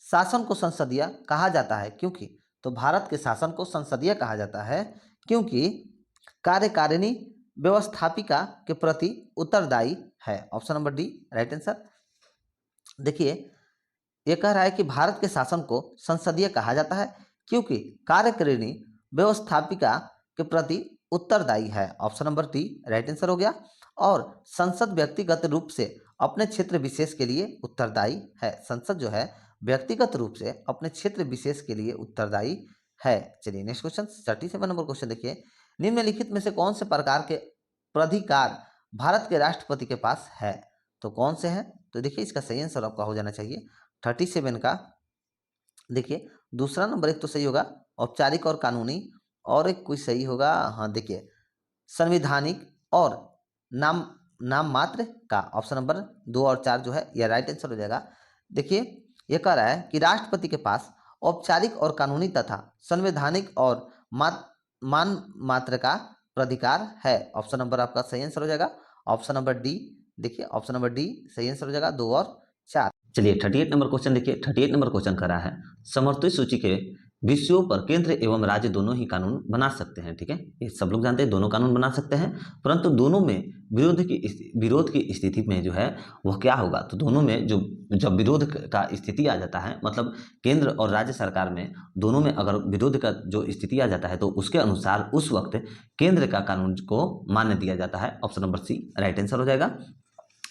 Speaker 1: शासन को संसदीय कहा जाता है क्योंकि, तो भारत के शासन को संसदीय कहा जाता है क्योंकि कार्यकारिणी व्यवस्थापिका के प्रति उत्तरदायी है। Option number D right answer. देखिए यह कह रहा है कि भारत के शासन को संसदीय कहा जाता है क्योंकि कार्यकारिणी व्यवस्थापिका के प्रति उत्तरदायी है। Option number D right answer हो गया। और संसद व्यक्तिगत रूप से अपने क्षेत्र विशेष के लिए उत्तरदायी है। संसद जो है व्यक्तिगत रूप से अपने क्षेत्र विशेष के लिए उत्तरदायी है। चलिए नेक्स्ट क्वेश्चन, 37 नंबर क्वेश्चन देखिए, निम्नलिखित में से कौन से प्रकार के प्राधिकार भारत के राष्ट्रपति के पास है। तो कौन से हैं, तो देखिए इसका सही आंसर आपका हो जाना चाहिए 37 का। देखिए दूसरा नंबर एक तो सही होगा औपचारिक और कानूनी, और एक कोई सही होगा, हाँ देखिए संवैधानिक और नाम मात्र का। ऑप्शन नंबर 2 और 4 जो है यह राइट आंसर हो जाएगा। देखिए यह कह रहा है कि राष्ट्रपति के पास औपचारिक और कानूनी तथा संवैधानिक और मान मात्र का प्राधिकार है। ऑप्शन नंबर आपका सही आंसर हो जाएगा ऑप्शन नंबर डी। देखिए ऑप्शन नंबर डी सही आंसर हो जाएगा 2 और 4। चलिए 38 नंबर क्वेश्चन देखिए, 38 नंबर क्वेश्चन कर रहा है समर्थित सूची के विषयों पर केंद्र एवं राज्य दोनों ही कानून बना सकते हैं। ठीक है, ये सब लोग जानते हैं दोनों कानून बना सकते हैं, परंतु दोनों में विरोध की स्थिति में जो है वह क्या होगा। तो दोनों में जब विरोध का स्थिति आ जाता है, मतलब केंद्र और राज्य सरकार में दोनों में अगर विरोध का जो स्थिति आ जाता है तो उसके अनुसार उस वक्त केंद्र का कानून को मान्य दिया जाता है। Option number C right answer हो जाएगा।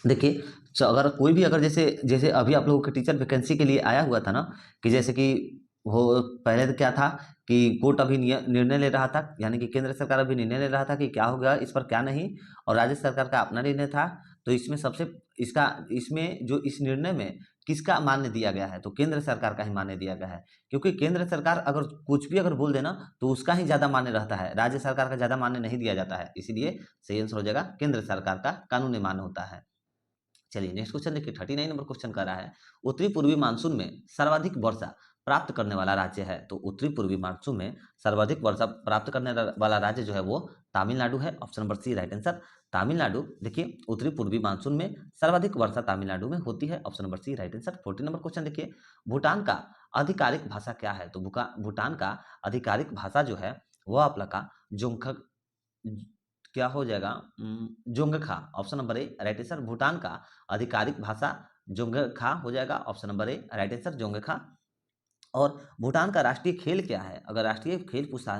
Speaker 1: देखिए अगर कोई भी अगर जैसे अभी आप लोगों के टीचर वैकेंसी के लिए आया हुआ था ना, कि जैसे कि वो पहले तो क्या था कि कोर्ट अभी निर्णय ले रहा था, यानी कि केंद्र सरकार अभी निर्णय ले रहा था कि क्या होगा इस पर क्या नहीं, और राज्य सरकार का अपना निर्णय था। तो इसमें इसमें जो इस निर्णय में किसका मान्य दिया गया है, तो केंद्र सरकार का ही मान्य दिया गया है, क्योंकि केंद्र सरकार अगर कुछ भी अगर बोल देना तो उसका ही ज़्यादा मान्य रहता है, राज्य सरकार का ज़्यादा मान्य नहीं दिया जाता है। इसीलिए सही आंसर हो जाएगा केंद्र सरकार का कानूनी मान्य होता है। चलिए नेक्स्ट क्वेश्चन देखिए, 39 नंबर क्वेश्चन कर रहा है उत्तरी पूर्वी मानसून में सर्वाधिक वर्षा प्राप्त करने वाला राज्य है, तो उत्तरी पूर्वी मानसून में सर्वाधिक वर्षा प्राप्त करने वाला राज्य जो है वो तमिलनाडु है। Option number C right answer Tamil Nadu. देखिए उत्तरी पूर्वी मानसून में सर्वाधिक वर्षा तमिलनाडु में होती है। Option number C right answer. 14 number question देखिए, भूटान का आधिकारिक भाषा क्या है? तो भूटान का आधिकारिक भाषा जो है वह आप लोग का जोंगखा क्या हो जाएगा, Dzongkha. Option number A right answer. Bhutan का आधिकारिक भाषा जोंगखा हो जाएगा। Option number A right answer Dzongkha. और भूटान का राष्ट्रीय खेल क्या है? अगर राष्ट्रीय खेल पूछा,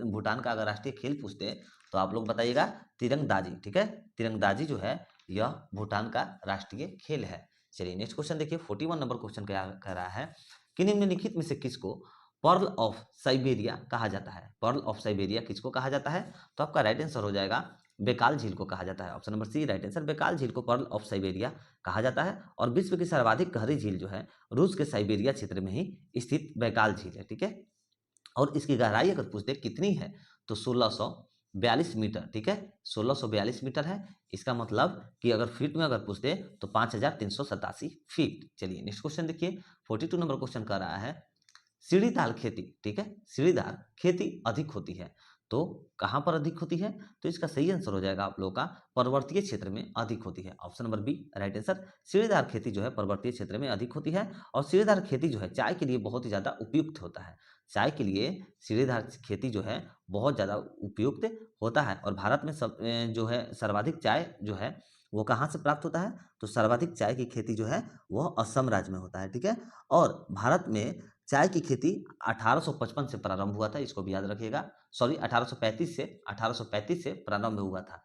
Speaker 1: भूटान का अगर राष्ट्रीय खेल पूछते तो आप लोग बताइएगा तिरंगबाजी। ठीक है, तिरंगबाजी जो है यह भूटान का राष्ट्रीय खेल है। चलिए नेक्स्ट क्वेश्चन देखिए, 41 नंबर क्वेश्चन क्या कह रहा है कि निम्नलिखित में से किसको पर्ल ऑफ साइबेरिया कहा जाता है? पर्ल ऑफ साइबेरिया किसको कहा जाता है? तो आपका राइट आंसर हो जाएगा बेकाल झील को कहा जाता है। Option number C right answer. Baikal झील को पर्ल ऑफ साइबेरिया कहा जाता है। और विश्व की सर्वाधिक गहरी झील जो है रूस के साइबेरिया क्षेत्र में ही स्थित बैकाल झील है। ठीक है, और इसकी गहराई अगर पूछते कितनी है तो 1642 मीटर। ठीक है, 1642 मीटर है। इसका मतलब कि अगर फीट में अगर पूछते तो 5387 फीट। चलिए नेक्स्ट क्वेश्चन देखिए, 42 नंबर क्वेश्चन कर रहा है सीढ़ीदार खेती। ठीक है, सीढ़ीदार खेती अधिक होती है तो कहां पर अधिक होती है? तो इसका सही आंसर हो जाएगा आप लोगों का पर्वतीय क्षेत्र में अधिक होती है। Option number B right answer. सीढ़ीदार खेती जो है पर्वतीय क्षेत्र में अधिक होती है। और सीढ़ीदार खेती जो है चाय के लिए बहुत ही ज्यादा उपयुक्त होता है। चाय के लिए सीढ़ीदार खेती जो है बहुत ज्यादा उपयुक्त होता है। और भारत में जो है सर्वाधिक चाय जो है वो कहाँ से प्राप्त होता है? तो सर्वाधिक चाय की खेती जो है वह असम राज्य में होता है। ठीक है, और भारत में चाय की खेती 1855 से प्रारंभ हुआ था, इसको भी याद रखिएगा। सॉरी 1835 से प्रारंभ हुआ था।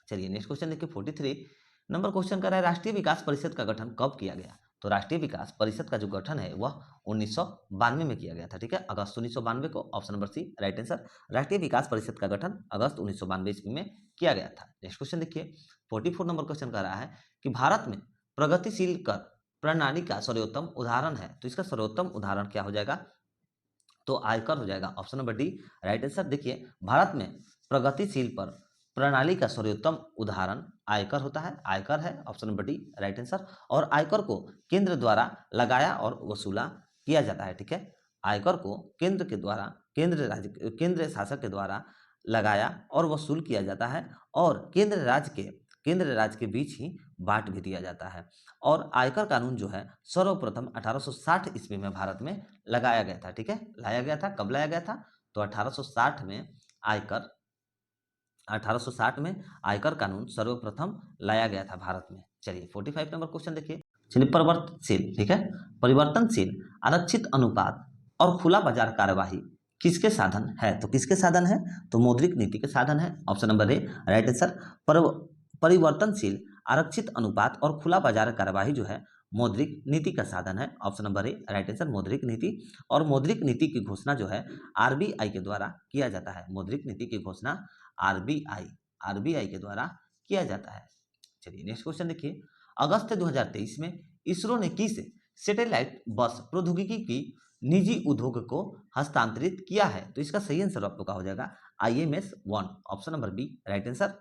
Speaker 1: चलिए नेक्स्ट क्वेश्चन देखिए, 43 नंबर क्वेश्चन कर रहा है राष्ट्रीय विकास परिषद का गठन कब किया गया? तो राष्ट्रीय विकास परिषद का जो गठन है वह 1992 में किया गया था। ठीक है, अगस्त 1992 को। Option number C right answer. राष्ट्रीय विकास परिषद का गठन अगस्त 1992 ईस्वी में किया गया था। नेक्स्ट क्वेश्चन देखिए, 44 नंबर क्वेश्चन कर रहा है कि भारत में प्रगतिशील कर प्रणाली का सर्वोत्तम उदाहरण है। तो इसका सर्वोत्तम उदाहरण क्या हो जाएगा? तो आयकर हो जाएगा। Option number D right answer. देखिए भारत में प्रगतिशील पर प्रणाली का सर्वोत्तम उदाहरण आयकर होता है, आयकर है। Option number D right answer. और आयकर को केंद्र द्वारा लगाया और वसूला किया जाता है। ठीक है, आयकर को केंद्र के द्वारा केंद्र शासक के द्वारा लगाया और वसूल किया जाता है। और केंद्र राज्य के बीच ही बांट भी दिया जाता है। और आयकर कानून जो है सर्वप्रथम 1860 ईस्वी में भारत में लगाया गया था। ठीक है, लाया गया था। कब लाया गया था? तो 1860 में आयकर 1860 में आयकर कानून सर्वप्रथम लाया गया था भारत में। चलिए 45 नंबर क्वेश्चन देखिए। चलिए परिवर्तनशील, ठीक है, परिवर्तनशील आरक्षित अनुपात और खुला बाजार कार्यवाही किसके साधन है? तो किसके साधन है? तो मौद्रिक नीति के साधन है। Option number A right answer. परिवर्तनशील आरक्षित अनुपात और खुला बाजार कार्यवाही जो है मौद्रिक नीति का साधन है। Option number A right answer मौद्रिक नीति। और मौद्रिक नीति की घोषणा जो है आरबीआई के द्वारा किया जाता है। मौद्रिक नीति की घोषणा आरबीआई के द्वारा किया जाता है। चलिए नेक्स्ट क्वेश्चन देखिए, अगस्त 2023 में इसरो ने किस सैटेलाइट बस प्रौद्योगिकी की निजी उद्योग को हस्तांतरित किया है? तो इसका सही आंसर आप लोग का हो जाएगा IMS-1। Option number B right answer.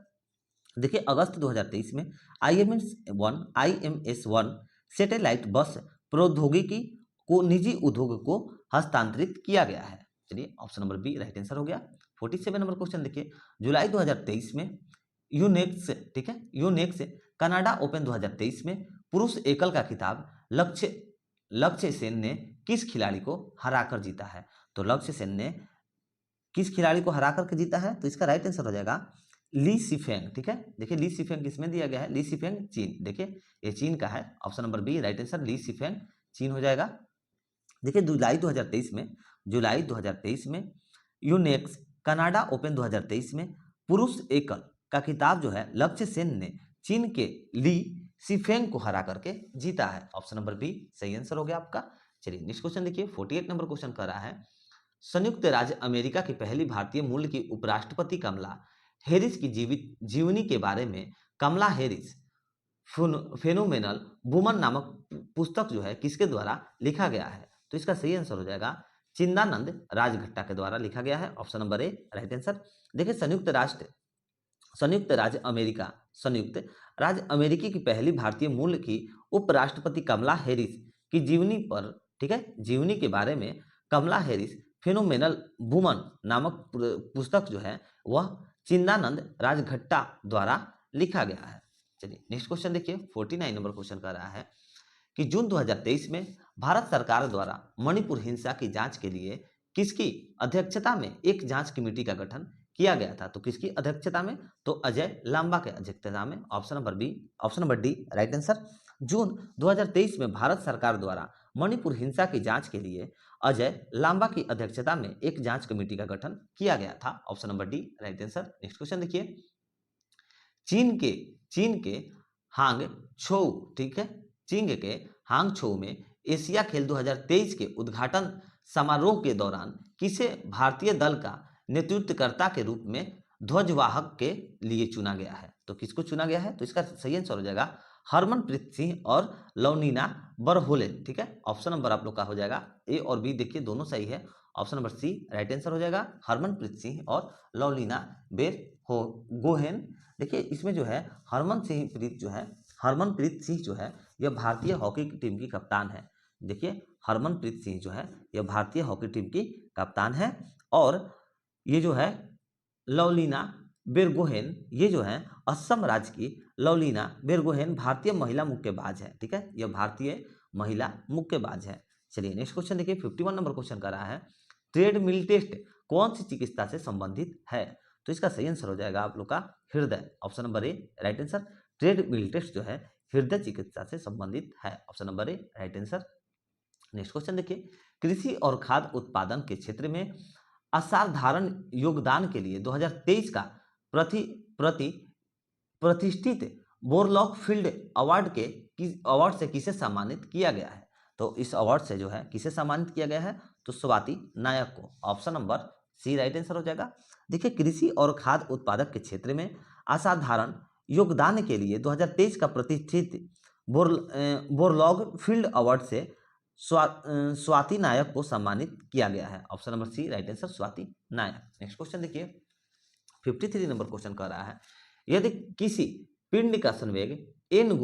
Speaker 1: देखिए अगस्त 2023 में IMS-1 सैटेलाइट बस प्रौद्योगिकी को निजी उद्योग को हस्तांतरित किया गया है। चलिए option number B right answer हो गया। 47 नंबर क्वेश्चन देखिए, जुलाई 2023 में यूनेक्स, ठीक है, यूनेक्स कनाडा ओपन 2023 में पुरुष एकल का खिताब लक्ष्य सेन ने किस खिलाड़ी को हराकर जीता है? तो लक्ष्य सेन ने किस खिलाड़ी को हरा करके जीता है? तो इसका राइट आंसर हो जाएगा ली सिफेंग। ठीक है, देखिए ली सिफेंग किसमें दिया गया है? ली सिफेंग चीन। देखिए ये चीन का है। Option number B right answer ली सिफेंग चीन हो जाएगा। देखिए जुलाई 2023 में यूनेक्स कनाडा ओपन 2023 में पुरुष एकल का खिताब जो है लक्ष्य सेन ने चीन के ली सिफेंग को हरा करके जीता है। ऑप्शन नंबर बी सही आंसर हो गया आपका। चलिए नेक्स्ट क्वेश्चन देखिए, 48 नंबर क्वेश्चन कर रहा है संयुक्त राज्य अमेरिका की पहली भारतीय मूल की उपराष्ट्रपति कमला हैरिस की जीवनी के बारे में कमला हैरिस फेनोमेनल वुमन नामक पुस्तक जो है किसके द्वारा लिखा गया है? तो इसका सही आंसर हो जाएगा चिंदानंद राजघट्टा के द्वारा लिखा गया है। Option number A right answer. देखिए संयुक्त राज्य अमेरिकी की पहली भारतीय मूल की उपराष्ट्रपति कमला हैरिस की जीवनी पर, ठीक है, जीवनी के बारे में कमला हैरिस फिनोमेनल वुमन नामक पुस्तक जो है वह चिंदानंद राजघट्टा द्वारा लिखा गया है। चलिए नेक्स्ट क्वेश्चन देखिए, 49 नंबर क्वेश्चन कर रहा है कि जून 2023 में भारत सरकार द्वारा मणिपुर हिंसा की जांच के लिए किसकी अध्यक्षता में एक जांच कमेटी का गठन किया गया था? तो किसकी अध्यक्षता में? तो अजय लांबा के अध्यक्षता में। Option number D right answer. जून 2023 में भारत सरकार द्वारा मणिपुर हिंसा की जांच के लिए अजय लांबा की अध्यक्षता में एक जांच कमेटी का गठन किया गया था। Option number D right answer. Next question देखिए, चीन के हांग छो, ठीक है, चीन के हांग छो में एशिया खेल 2023 के उद्घाटन समारोह के दौरान किसे भारतीय दल का नेतृत्वकर्ता के रूप में ध्वजवाहक के लिए चुना गया है? तो किसको चुना गया है? तो इसका सही आंसर हो जाएगा हरमनप्रीत सिंह और लवलीना बरहोले, ठीक है। ऑप्शन नंबर आप लोग का हो जाएगा ए और बी, देखिए दोनों सही है। Option number C right answer हो जाएगा हरमनप्रीत सिंह और लवलीना गोहेन। देखिए इसमें जो है हरमनप्रीत सिंह जो है यह भारतीय हॉकी टीम की कप्तान है। देखिए हरमनप्रीत सिंह जो है यह भारतीय हॉकी टीम की कप्तान है। और ये जो है लवलीना बेरगोहेन, ये जो है असम राज्य की लवलीना बेरगोहेन भारतीय महिला मुक्केबाज है, ठीक है, यह भारतीय महिला मुक्केबाज है। चलिए नेक्स्ट क्वेश्चन देखिए, 51 नंबर क्वेश्चन कर रहा है ट्रेडमिल टेस्ट कौन सी चिकित्सा से संबंधित है? तो इसका सही आंसर हो जाएगा आप लोग का हृदय। Option number A right answer. Treadmill test जो है हृदय चिकित्सा से संबंधित है। Option number A right answer. Next question देखिए, कृषि और खाद्य उत्पादन के क्षेत्र में असाधारण योगदान के लिए 2023 का प्रतिष्ठित बोरलॉग फील्ड अवार्ड से किसे सम्मानित किया गया है? तो इस अवार्ड से जो है किसे सम्मानित किया गया है? तो स्वाति नायक को। Option number C right answer हो जाएगा। देखिए कृषि और खाद्य उत्पादक के क्षेत्र में असाधारण योगदान के लिए 2023 का प्रतिष्ठित बोरलॉग फील्ड अवार्ड से स्वाति नायक को सम्मानित किया गया है। Option number C right answer Swati नायक। नेक्स्ट क्वेश्चन देखिए, 53 नंबर क्वेश्चन कर रहा है यदि किसी पिंड का संवेग n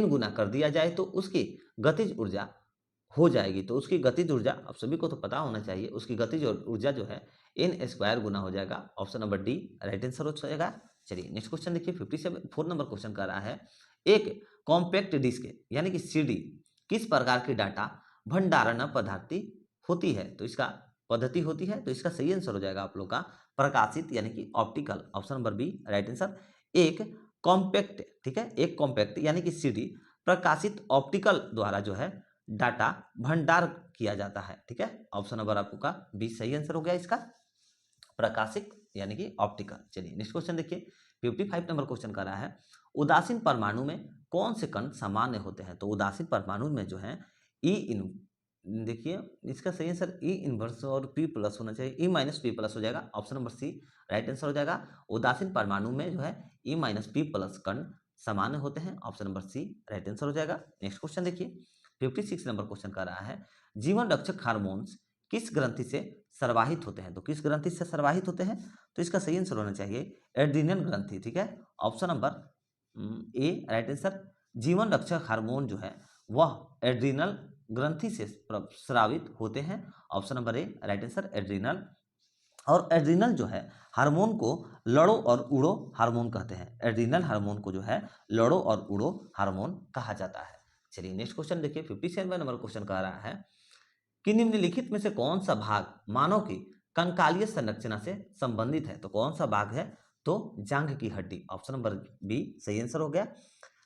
Speaker 1: गुना कर दिया जाए तो उसकी गतिज ऊर्जा हो जाएगी। तो उसकी गतिज ऊर्जा आप सभी को तो पता होना चाहिए, उसकी गतिज ऊर्जा जो है n² गुना हो जाएगा। Option number D right answer हो जाएगा। चलिए नेक्स्ट क्वेश्चन देखिए, 54 नंबर क्वेश्चन कर रहा है एक कॉम्पैक्ट डिस्क यानी कि सीडी किस प्रकार की डाटा भंडारण पद्धति होती है? तो इसका पद्धति होती है, तो इसका सही आंसर हो जाएगा आप लोग का प्रकाशित यानी कि optical. Option number B right answer. एक कॉम्पैक्ट, ठीक है, एक कॉम्पैक्ट यानी कि सीडी प्रकाशित ऑप्टिकल द्वारा जो है डाटा भंडार किया जाता है, ठीक है। ऑप्शन नंबर आपको का बी सही आंसर हो गया इसका, प्रकाशित यानी कि ऑप्टिकल। चलिए नेक्स्ट क्वेश्चन देखिए, 55 नंबर क्वेश्चन कर रहा है उदासीन परमाणु में कौन से कण सामान्य होते हैं? तो उदासीन परमाणु में जो है देखिए इसका सही आंसर ई इनवर्स और पी प्लस होना चाहिए, ई माइनस पी प्लस हो जाएगा। Option number C right answer हो जाएगा। उदासीन परमाणु में जो है ई माइनस पी प्लस कण सामान्य होते हैं। Option number C right answer हो जाएगा। नेक्स्ट क्वेश्चन देखिए, 56 नंबर क्वेश्चन कर रहा है जीवन रक्षक हार्मोन्स किस ग्रंथि से सर्वाहित होते हैं? तो किस ग्रंथि से सर्वाहित होते हैं? तो इसका सही आंसर होना चाहिए एड्रीनल ग्रंथि, ठीक है। Option number A right answer. जीवन रक्षक हार्मोन जो है वह एड्रीनल ग्रंथि से स्रावित होते हैं। Option number A right answer adrenal. और एड्रीनल जो है हार्मोन को लड़ो और उड़ो हार्मोन कहते हैं। एड्रीनल हार्मोन को जो है लड़ो और उड़ो हार्मोन कहा जाता है। चलिए नेक्स्ट क्वेश्चन देखिए, 57 नंबर क्वेश्चन कह रहा है कि निम्नलिखित में से कौन सा भाग मानव की कंकालीय संरचना से संबंधित है? तो कौन सा भाग है? तो जांघ की हड्डी। ऑप्शन नंबर बी सही आंसर हो गया।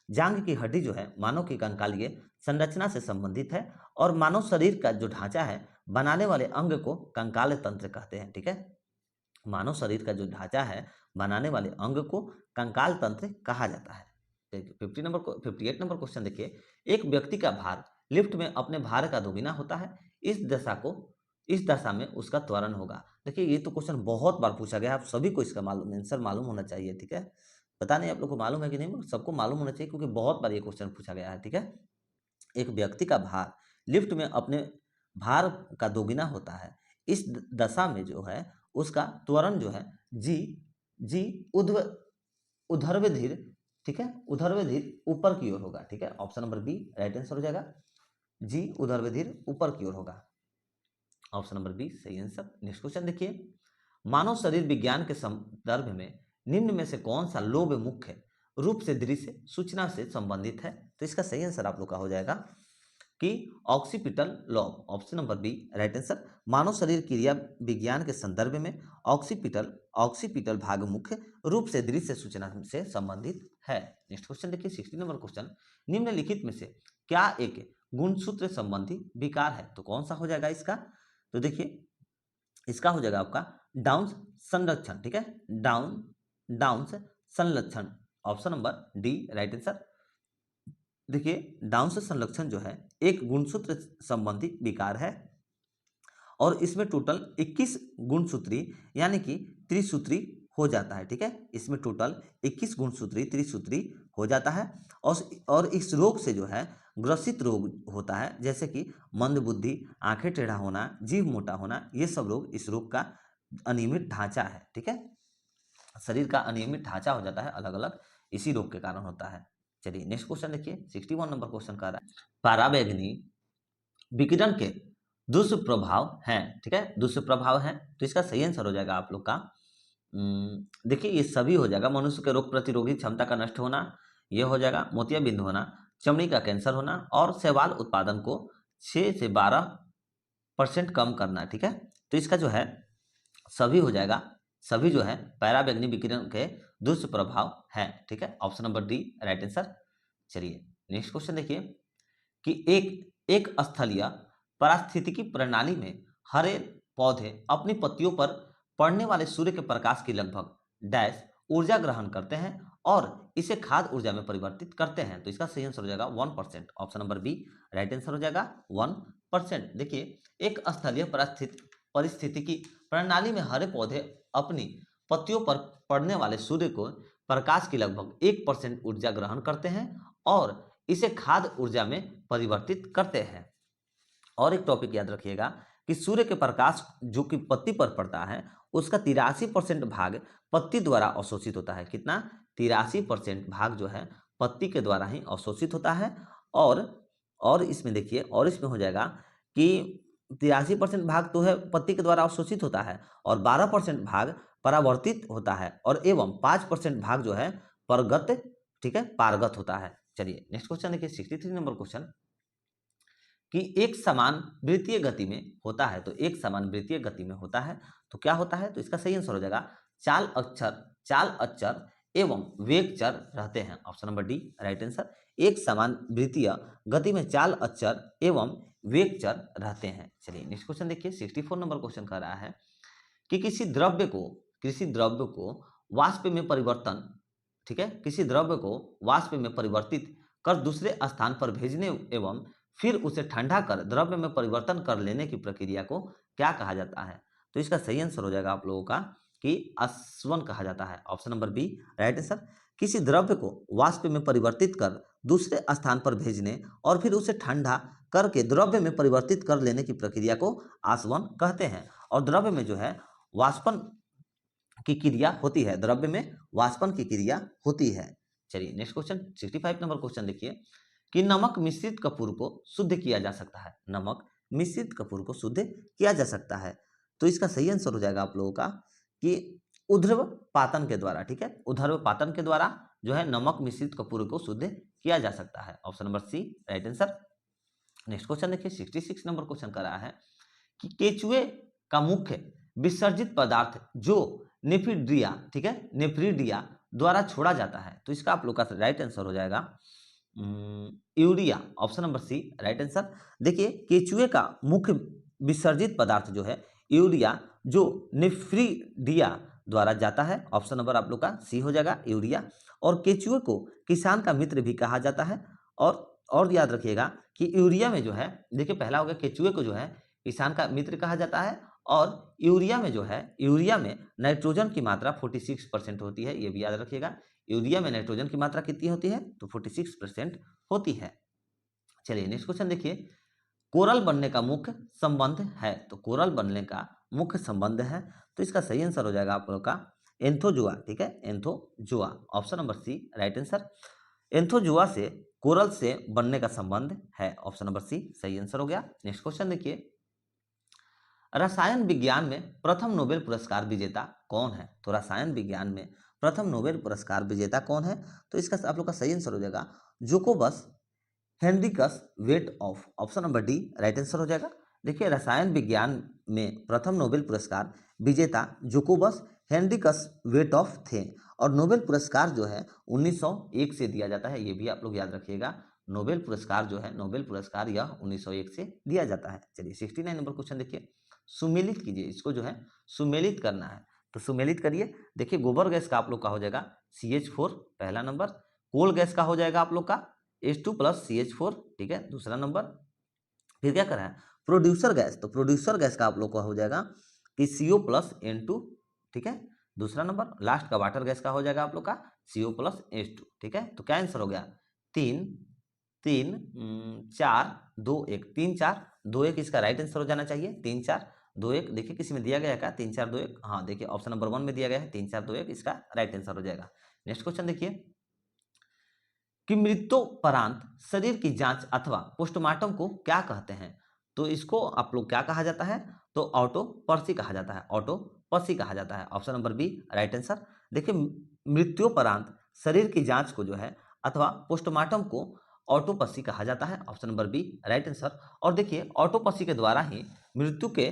Speaker 1: जांघ की हड्डी जो है मानव की कंकालीय संरचना से संबंधित है और मानव शरीर का जो ढांचा है बनाने वाले अंग को कंकाल तंत्र कहते हैं, ठीक है। मानव शरीर का जो ढांचा है बनाने वाले अंग को कंकाल तंत्र कहा जाता है। 58 नंबर क्वेश्चन देखिए, एक व्यक्ति का भार लिफ्ट में अपने भार का दोगुना होता है, इस दशा में उसका त्वरण होगा। देखिए ये तो क्वेश्चन बहुत बार पूछा गया है, आप सभी को इसका आंसर मालूम होना चाहिए, ठीक है। पता नहीं आप लोग को मालूम है कि नहीं, सबको मालूम होना चाहिए क्योंकि बहुत बार ये क्वेश्चन पूछा गया है, ठीक है। एक व्यक्ति का भार लिफ्ट में अपने भार का दोगुना होता है, इस दशा में जो है उसका त्वरण जो है जी ऊर्ध्वाधर, ठीक है, ऊर्ध्वाधर ऊपर की ओर होगा, ठीक है। Option number B right answer हो जाएगा। जी उदर ऊपर की ओर होगा। ऑप्शन नंबर बी सही आंसर। नेक्स्ट क्वेश्चन देखिए, मानव शरीर विज्ञान के संदर्भ में निम्न में से कौन सा लोब मुख्य रूप से दृश्य सूचना से संबंधित है? तो इसका सही आंसर आप लोग का हो जाएगा कि occipital lobe. Option number B right answer. मानव शरीर क्रिया विज्ञान के संदर्भ में ऑक्सीपिटल ऑक्सीपिटल भाग मुख्य रूप से दृश्य सूचना से संबंधित है। नेक्स्ट क्वेश्चन देखिए 60 नंबर क्वेश्चन, निम्नलिखित में से क्या एक गुणसूत्र संबंधी विकार है? तो कौन सा हो जाएगा इसका? तो देखिए इसका हो जाएगा आपका डाउन संरक्षण, ठीक है, डाउन्स संरक्षण। Option number D right answer. देखिए डाउन्स संरक्षण जो है एक गुणसूत्र संबंधी विकार है और इसमें टोटल 21 गुणसूत्री यानी कि त्रिसूत्री हो जाता है, ठीक है, इसमें टोटल 21 गुणसूत्री त्रिसूत्री हो जाता है। और इस रोग से जो है ग्रसित रोग होता है, जैसे कि मंदबुद्धि, आंखें टेढ़ा होना, जीभ मोटा होना, ये सब रोग इस रोग का अनियमित ढांचा है, ठीक है, शरीर का अनियमित ढांचा हो जाता है अलग अलग, इसी रोग के कारण होता है। चलिए नेक्स्ट क्वेश्चन देखिए 61 नंबर क्वेश्चन का रहा है, पराबैंगनी विकिरण के दुष्प्रभाव हैं, ठीक है, दुष्प्रभाव हैं। तो इसका सही आंसर हो जाएगा आप लोग का देखिए ये सभी हो जाएगा, मनुष्य के रोग प्रतिरोधी क्षमता का नष्ट होना, ये हो जाएगा, मोतियाबिंद होना, चमड़ी का कैंसर होना और शैवाल उत्पादन को 6 से 12% कम करना, ठीक है। तो इसका जो है सभी हो जाएगा, सभी जो है पैराबैंगनी विकिरण के दुष्प्रभाव है, ठीक है, option number D right answer. चलिए नेक्स्ट क्वेश्चन देखिए कि एक स्थलीय पारिस्थितिकी प्रणाली में हरे पौधे अपनी पत्तियों पर पड़ने वाले सूर्य के प्रकाश की लगभग डैश ऊर्जा ग्रहण करते हैं और इसे खाद्य ऊर्जा में परिवर्तित करते हैं। तो इसका सही आंसर हो जाएगा 1%। Option number B right answer हो जाएगा 1%। देखिए एक स्थलीय परिस्थितिकी प्रणाली में हरे पौधे अपनी पत्तियों पर पड़ने वाले सूर्य को प्रकाश की लगभग 1% ऊर्जा ग्रहण करते हैं और इसे खाद्य ऊर्जा में परिवर्तित करते हैं। और एक टॉपिक याद रखिएगा कि सूर्य के प्रकाश जो कि पत्ती पर पड़ता है उसका 83% भाग पत्ती द्वारा अवशोषित होता है। कितना? 83% भाग जो है पत्ती के द्वारा ही अवशोषित होता है। और इसमें देखिए, और इसमें हो जाएगा कि 83% भाग तो है पत्ती के द्वारा अवशोषित होता है और 12% भाग परावर्तित होता है और एवं 5% भाग जो है परगत, ठीक है, पारगत होता है। चलिए नेक्स्ट क्वेश्चन देखिए 63 नंबर क्वेश्चन कि एक समान वृत्तीय गति में होता है। तो एक समान वृत्तीय गति में होता है तो क्या होता है? तो इसका सही आंसर हो जाएगा चाल अक्षर एवं वेग चर रहते हैं। Option number D right answer. एक समान वृत्तीय गति में चाल अक्षर एवं वेग चर रहते हैं। चलिए नेक्स्ट क्वेश्चन देखिए 64 नंबर क्वेश्चन कर रहा है कि किसी द्रव्य को वाष्प में परिवर्तन, ठीक है, किसी द्रव्य को वाष्प में परिवर्तित कर दूसरे स्थान पर भेजने एवं फिर उसे ठंडा कर द्रव्य में परिवर्तन कर लेने की प्रक्रिया को क्या कहा जाता है? तो इसका सही आंसर हो जाएगा आप लोगों का कि आसवन कहा जाता है। Option number B right answer. किसी द्रव्य को वाष्प में परिवर्तित कर दूसरे स्थान पर भेजने और फिर उसे ठंडा करके द्रव्य में परिवर्तित कर लेने की प्रक्रिया को आसवन कहते हैं। और द्रव्य में जो है वाष्पन की क्रिया होती है, द्रव्य में वाष्पन की क्रिया होती है। चलिए नेक्स्ट क्वेश्चन 65 नंबर क्वेश्चन देखिए कि नमक मिश्रित कपूर को शुद्ध किया जा सकता है। नमक मिश्रित कपूर को शुद्ध किया जा सकता है। तो इसका सही आंसर हो जाएगा आप लोगों का कि ऊर्ध्व पातन के द्वारा, ठीक है, ऊर्ध्व पातन के द्वारा जो है नमक मिश्रित कपूर को शुद्ध किया जा सकता है। Option number C right answer. Next question देखिए 66 नंबर क्वेश्चन कर रहा है कि केचुए का मुख्य विसर्जित पदार्थ जो नेफ्रिडिया, ठीक है, नेफ्रिडिया द्वारा छोड़ा जाता है। तो इसका आप लोग का राइट आंसर हो जाएगा urea. Option number C right answer. देखिए केचुए का मुख्य विसर्जित पदार्थ जो है यूरिया, जो नेफ्रिडिया द्वारा जाता है। ऑप्शन नंबर आप लोग का सी हो जाएगा यूरिया। और केचुए को किसान का मित्र भी कहा जाता है। और याद रखिएगा कि यूरिया में जो है, देखिए पहला हो गया केचुए को जो है किसान का मित्र कहा जाता है और यूरिया में जो है, यूरिया में नाइट्रोजन की मात्रा 46% होती है, ये भी याद रखिएगा। यूरिया में नाइट्रोजन की मात्रा कितनी होती है? तो 46% होती है। चलिए नेक्स्ट क्वेश्चन देखिए, कोरल बनने का मुख्य संबंध है। तो कोरल बनने का मुख्य संबंध है, तो इसका सही आंसर हो जाएगा आप लोग का एंथोजोआ, ठीक है, Anthozoa. Option number C right answer. एंथोजुआ से कोरल से बनने का संबंध है। ऑप्शन नंबर सी सही आंसर हो गया। नेक्स्ट क्वेश्चन देखिए, रसायन विज्ञान में प्रथम नोबेल पुरस्कार विजेता कौन है? तो रसायन विज्ञान में प्रथम नोबेल पुरस्कार विजेता कौन है? तो इसका आप लोग का सही आंसर हो जाएगा जोकोबस Henricus weight of. Option number D right answer हो जाएगा। देखिए, रसायन विज्ञान में प्रथम नोबेल पुरस्कार विजेता जोकोबस हेनरिकस वेट ऑफ थे, और नोबेल पुरस्कार जो है 1901 से दिया जाता है, ये भी आप लोग याद रखिएगा। नोबेल पुरस्कार जो है, नोबेल पुरस्कार यह 1901 से दिया जाता है। चलिए 69 नंबर क्वेश्चन देखिए, सुमेलित कीजिए, इसको जो है सुमेलित करना है, तो सुमेलित करिए। देखिए, गोबर गैस का आप लोग का हो जाएगा CH4 पहला नंबर, कोल गैस का हो जाएगा आप लोग का H2 प्लस CH4, ठीक है, दूसरा नंबर। फिर क्या करा है, प्रोड्यूसर गैस, तो प्रोड्यूसर गैस का आप लोग का हो जाएगा कि CO प्लस N2, ठीक है, दूसरा नंबर। लास्ट का वाटर गैस का हो जाएगा आप लोग का CO प्लस H2, ठीक है। तो क्या आंसर हो गया, 3 3 4 2 1, 3 4 2 1 इसका राइट आंसर हो जाना चाहिए। 3 4 2 1, देखिए किसी में दिया गया है क्या 3 4 2 1? हाँ, देखिए ऑप्शन नंबर 1 में दिया गया है 3 4 2 1, इसका राइट आंसर हो जाएगा। नेक्स्ट क्वेश्चन देखिए कि मृत्युपरांत शरीर की जांच अथवा पोस्टमार्टम को क्या कहते हैं? तो इसको आप लोग क्या कहा जाता है? तो ऑटोप्सी कहा जाता है, ऑटोप्सी कहा जाता है। Option number B right answer. देखिए, मृत्युपरांत शरीर की जांच को जो है अथवा पोस्टमार्टम को ऑटोप्सी कहा जाता है। Option number B right answer. और देखिए, ऑटोप्सी के द्वारा ही मृत्यु के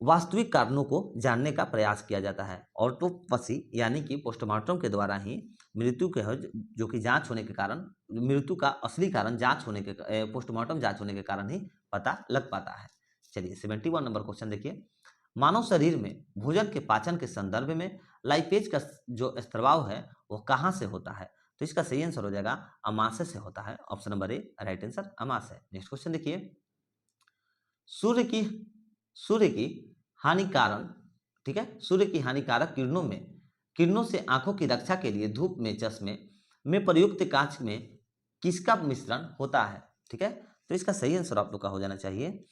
Speaker 1: वास्तविक कारणों को जानने का प्रयास किया जाता है। ऑटोप्सी यानी कि पोस्टमार्टम के द्वारा ही मृत्यु के जो कि जांच होने के कारण, मृत्यु का असली कारण जांच होने के पोस्टमार्टम जांच होने के कारण ही पता लग पाता है। चलिए 71 नंबर क्वेश्चन देखिए, मानव शरीर में भोजन के पाचन के संदर्भ में लाइपेज का जो स्त्राव है वो कहाँ से होता है? तो इसका सही आंसर हो जाएगा अमाशय से होता है। Option number A right answer अमाशय। Next question देखिए, सूर्य की सूर्य की हानिकारक, ठीक है, सूर्य की हानिकारक किरणों से आंखों की रक्षा के लिए धूप में चश्मे में प्रयुक्त कांच में किसका मिश्रण होता है? ठीक है, तो इसका सही आंसर आप लोग का हो जाना चाहिए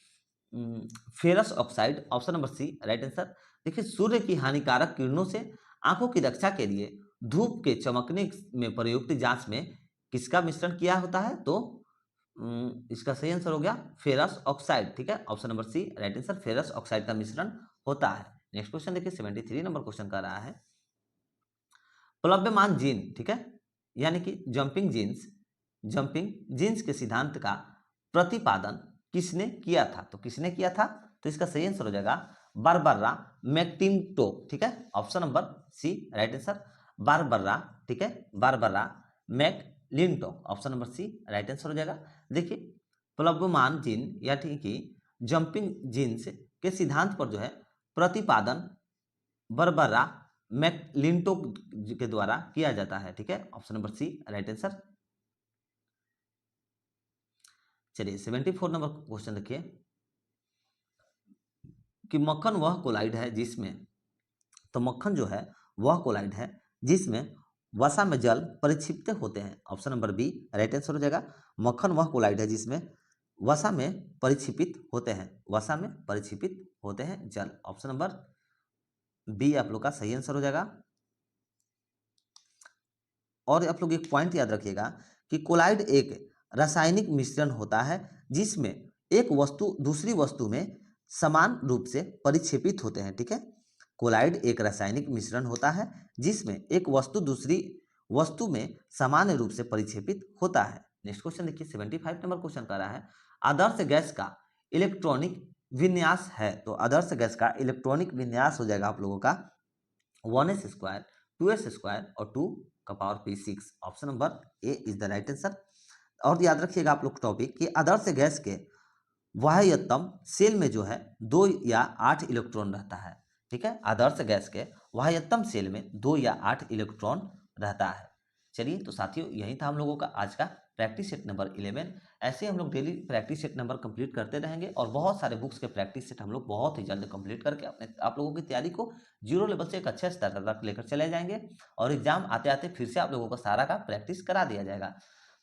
Speaker 1: ferrous oxide. Option number C right answer. देखिए, सूर्य की हानिकारक किरणों से आंखों की रक्षा के लिए धूप के चमकने में प्रयुक्त जांच में किसका मिश्रण किया होता है? तो इसका सही आंसर हो गया फेरस ऑक्साइड, ठीक है, option number C right answer, ferrous oxide का मिश्रण होता है। नेक्स्ट क्वेश्चन देखिए, 73 नंबर क्वेश्चन कर रहा है, प्लव्यमान जीन, ठीक है, यानी कि जंपिंग जीन्स के सिद्धांत का प्रतिपादन किसने किया था? तो किसने किया था? तो इसका सही आंसर हो जाएगा बारबरा मैक्टिंटोक, ठीक है, option number C right answer, Barbara, ठीक है, Barbara मैकलिंटोक, option number C right answer हो जाएगा। देखिए, प्लव्यमान जीन यानी कि जंपिंग जीन्स के सिद्धांत पर जो है प्रतिपादन बारबरा मैकलिंटोक के द्वारा किया जाता है, ठीक है, option number C right answer. चलिए 74 नंबर क्वेश्चन देखिए कि मक्खन वह कोलाइड है जिसमें, तो मक्खन जो है वह कोलाइड है जिसमें वसा में जल परिक्षिप्त होते हैं। Option number B right answer हो जाएगा। मक्खन वह कोलाइड है जिसमें वसा में परिक्षिपित होते हैं, वसा में परिक्षिपित होते हैं जल। ऑप्शन नंबर बी आप लोग का सही आंसर हो जाएगा। और आप लोग एक पॉइंट याद रखिएगा कि कोलाइड एक रासायनिक मिश्रण होता है जिसमें एक वस्तु दूसरी वस्तु में समान रूप से परिक्षेपित होते हैं, ठीक है। कोलाइड एक रासायनिक मिश्रण होता है जिसमें एक वस्तु दूसरी वस्तु में सामान्य रूप से परिक्षेपित होता है। नेक्स्ट क्वेश्चन देखिए, 75 नंबर क्वेश्चन कर रहा है, आदर्श गैस का इलेक्ट्रॉनिक विन्यास है। तो आदर्श गैस का इलेक्ट्रॉनिक विन्यास हो जाएगा आप लोगों का 1s² 2s² और 2 का power p6। Option number A is the right answer. और याद रखिएगा आप लोग टॉपिक कि आदर्श गैस के वाह्यतम सेल में जो है 2 या 8 इलेक्ट्रॉन रहता है, ठीक है। आदर्श गैस के वाह्यतम सेल में 2 या 8 इलेक्ट्रॉन रहता है। चलिए तो साथियों, यही था हम लोगों का आज का प्रैक्टिस सेट नंबर 11। ऐसे हम लोग daily practice set number complete करते रहेंगे और बहुत सारे बुक्स के प्रैक्टिस सेट हम लोग बहुत ही जल्द कंप्लीट करके अपने आप लोगों की तैयारी को जीरो लेवल से एक अच्छे स्तर तक लेकर चले जाएंगे और एग्जाम आते आते फिर से आप लोगों को सारा का प्रैक्टिस करा दिया जाएगा।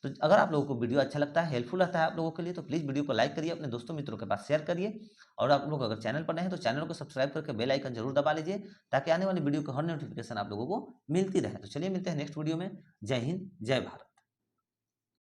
Speaker 1: तो अगर आप लोगों को वीडियो अच्छा लगता है, हेल्पफुल रहता है आप लोगों के लिए, तो प्लीज़ वीडियो को लाइक करिए, अपने दोस्तों मित्रों के पास शेयर करिए। और आप लोग अगर चैनल पर नए हैं तो चैनल को सब्सक्राइब करके बेल आइकन जरूर दबा लीजिए ताकि आने वाली वीडियो की हर नोटिफिकेशन आप लोगों को मिलती रहे। तो चलिए मिलते हैं नेक्स्ट वीडियो में। जय हिंद, जय भारत।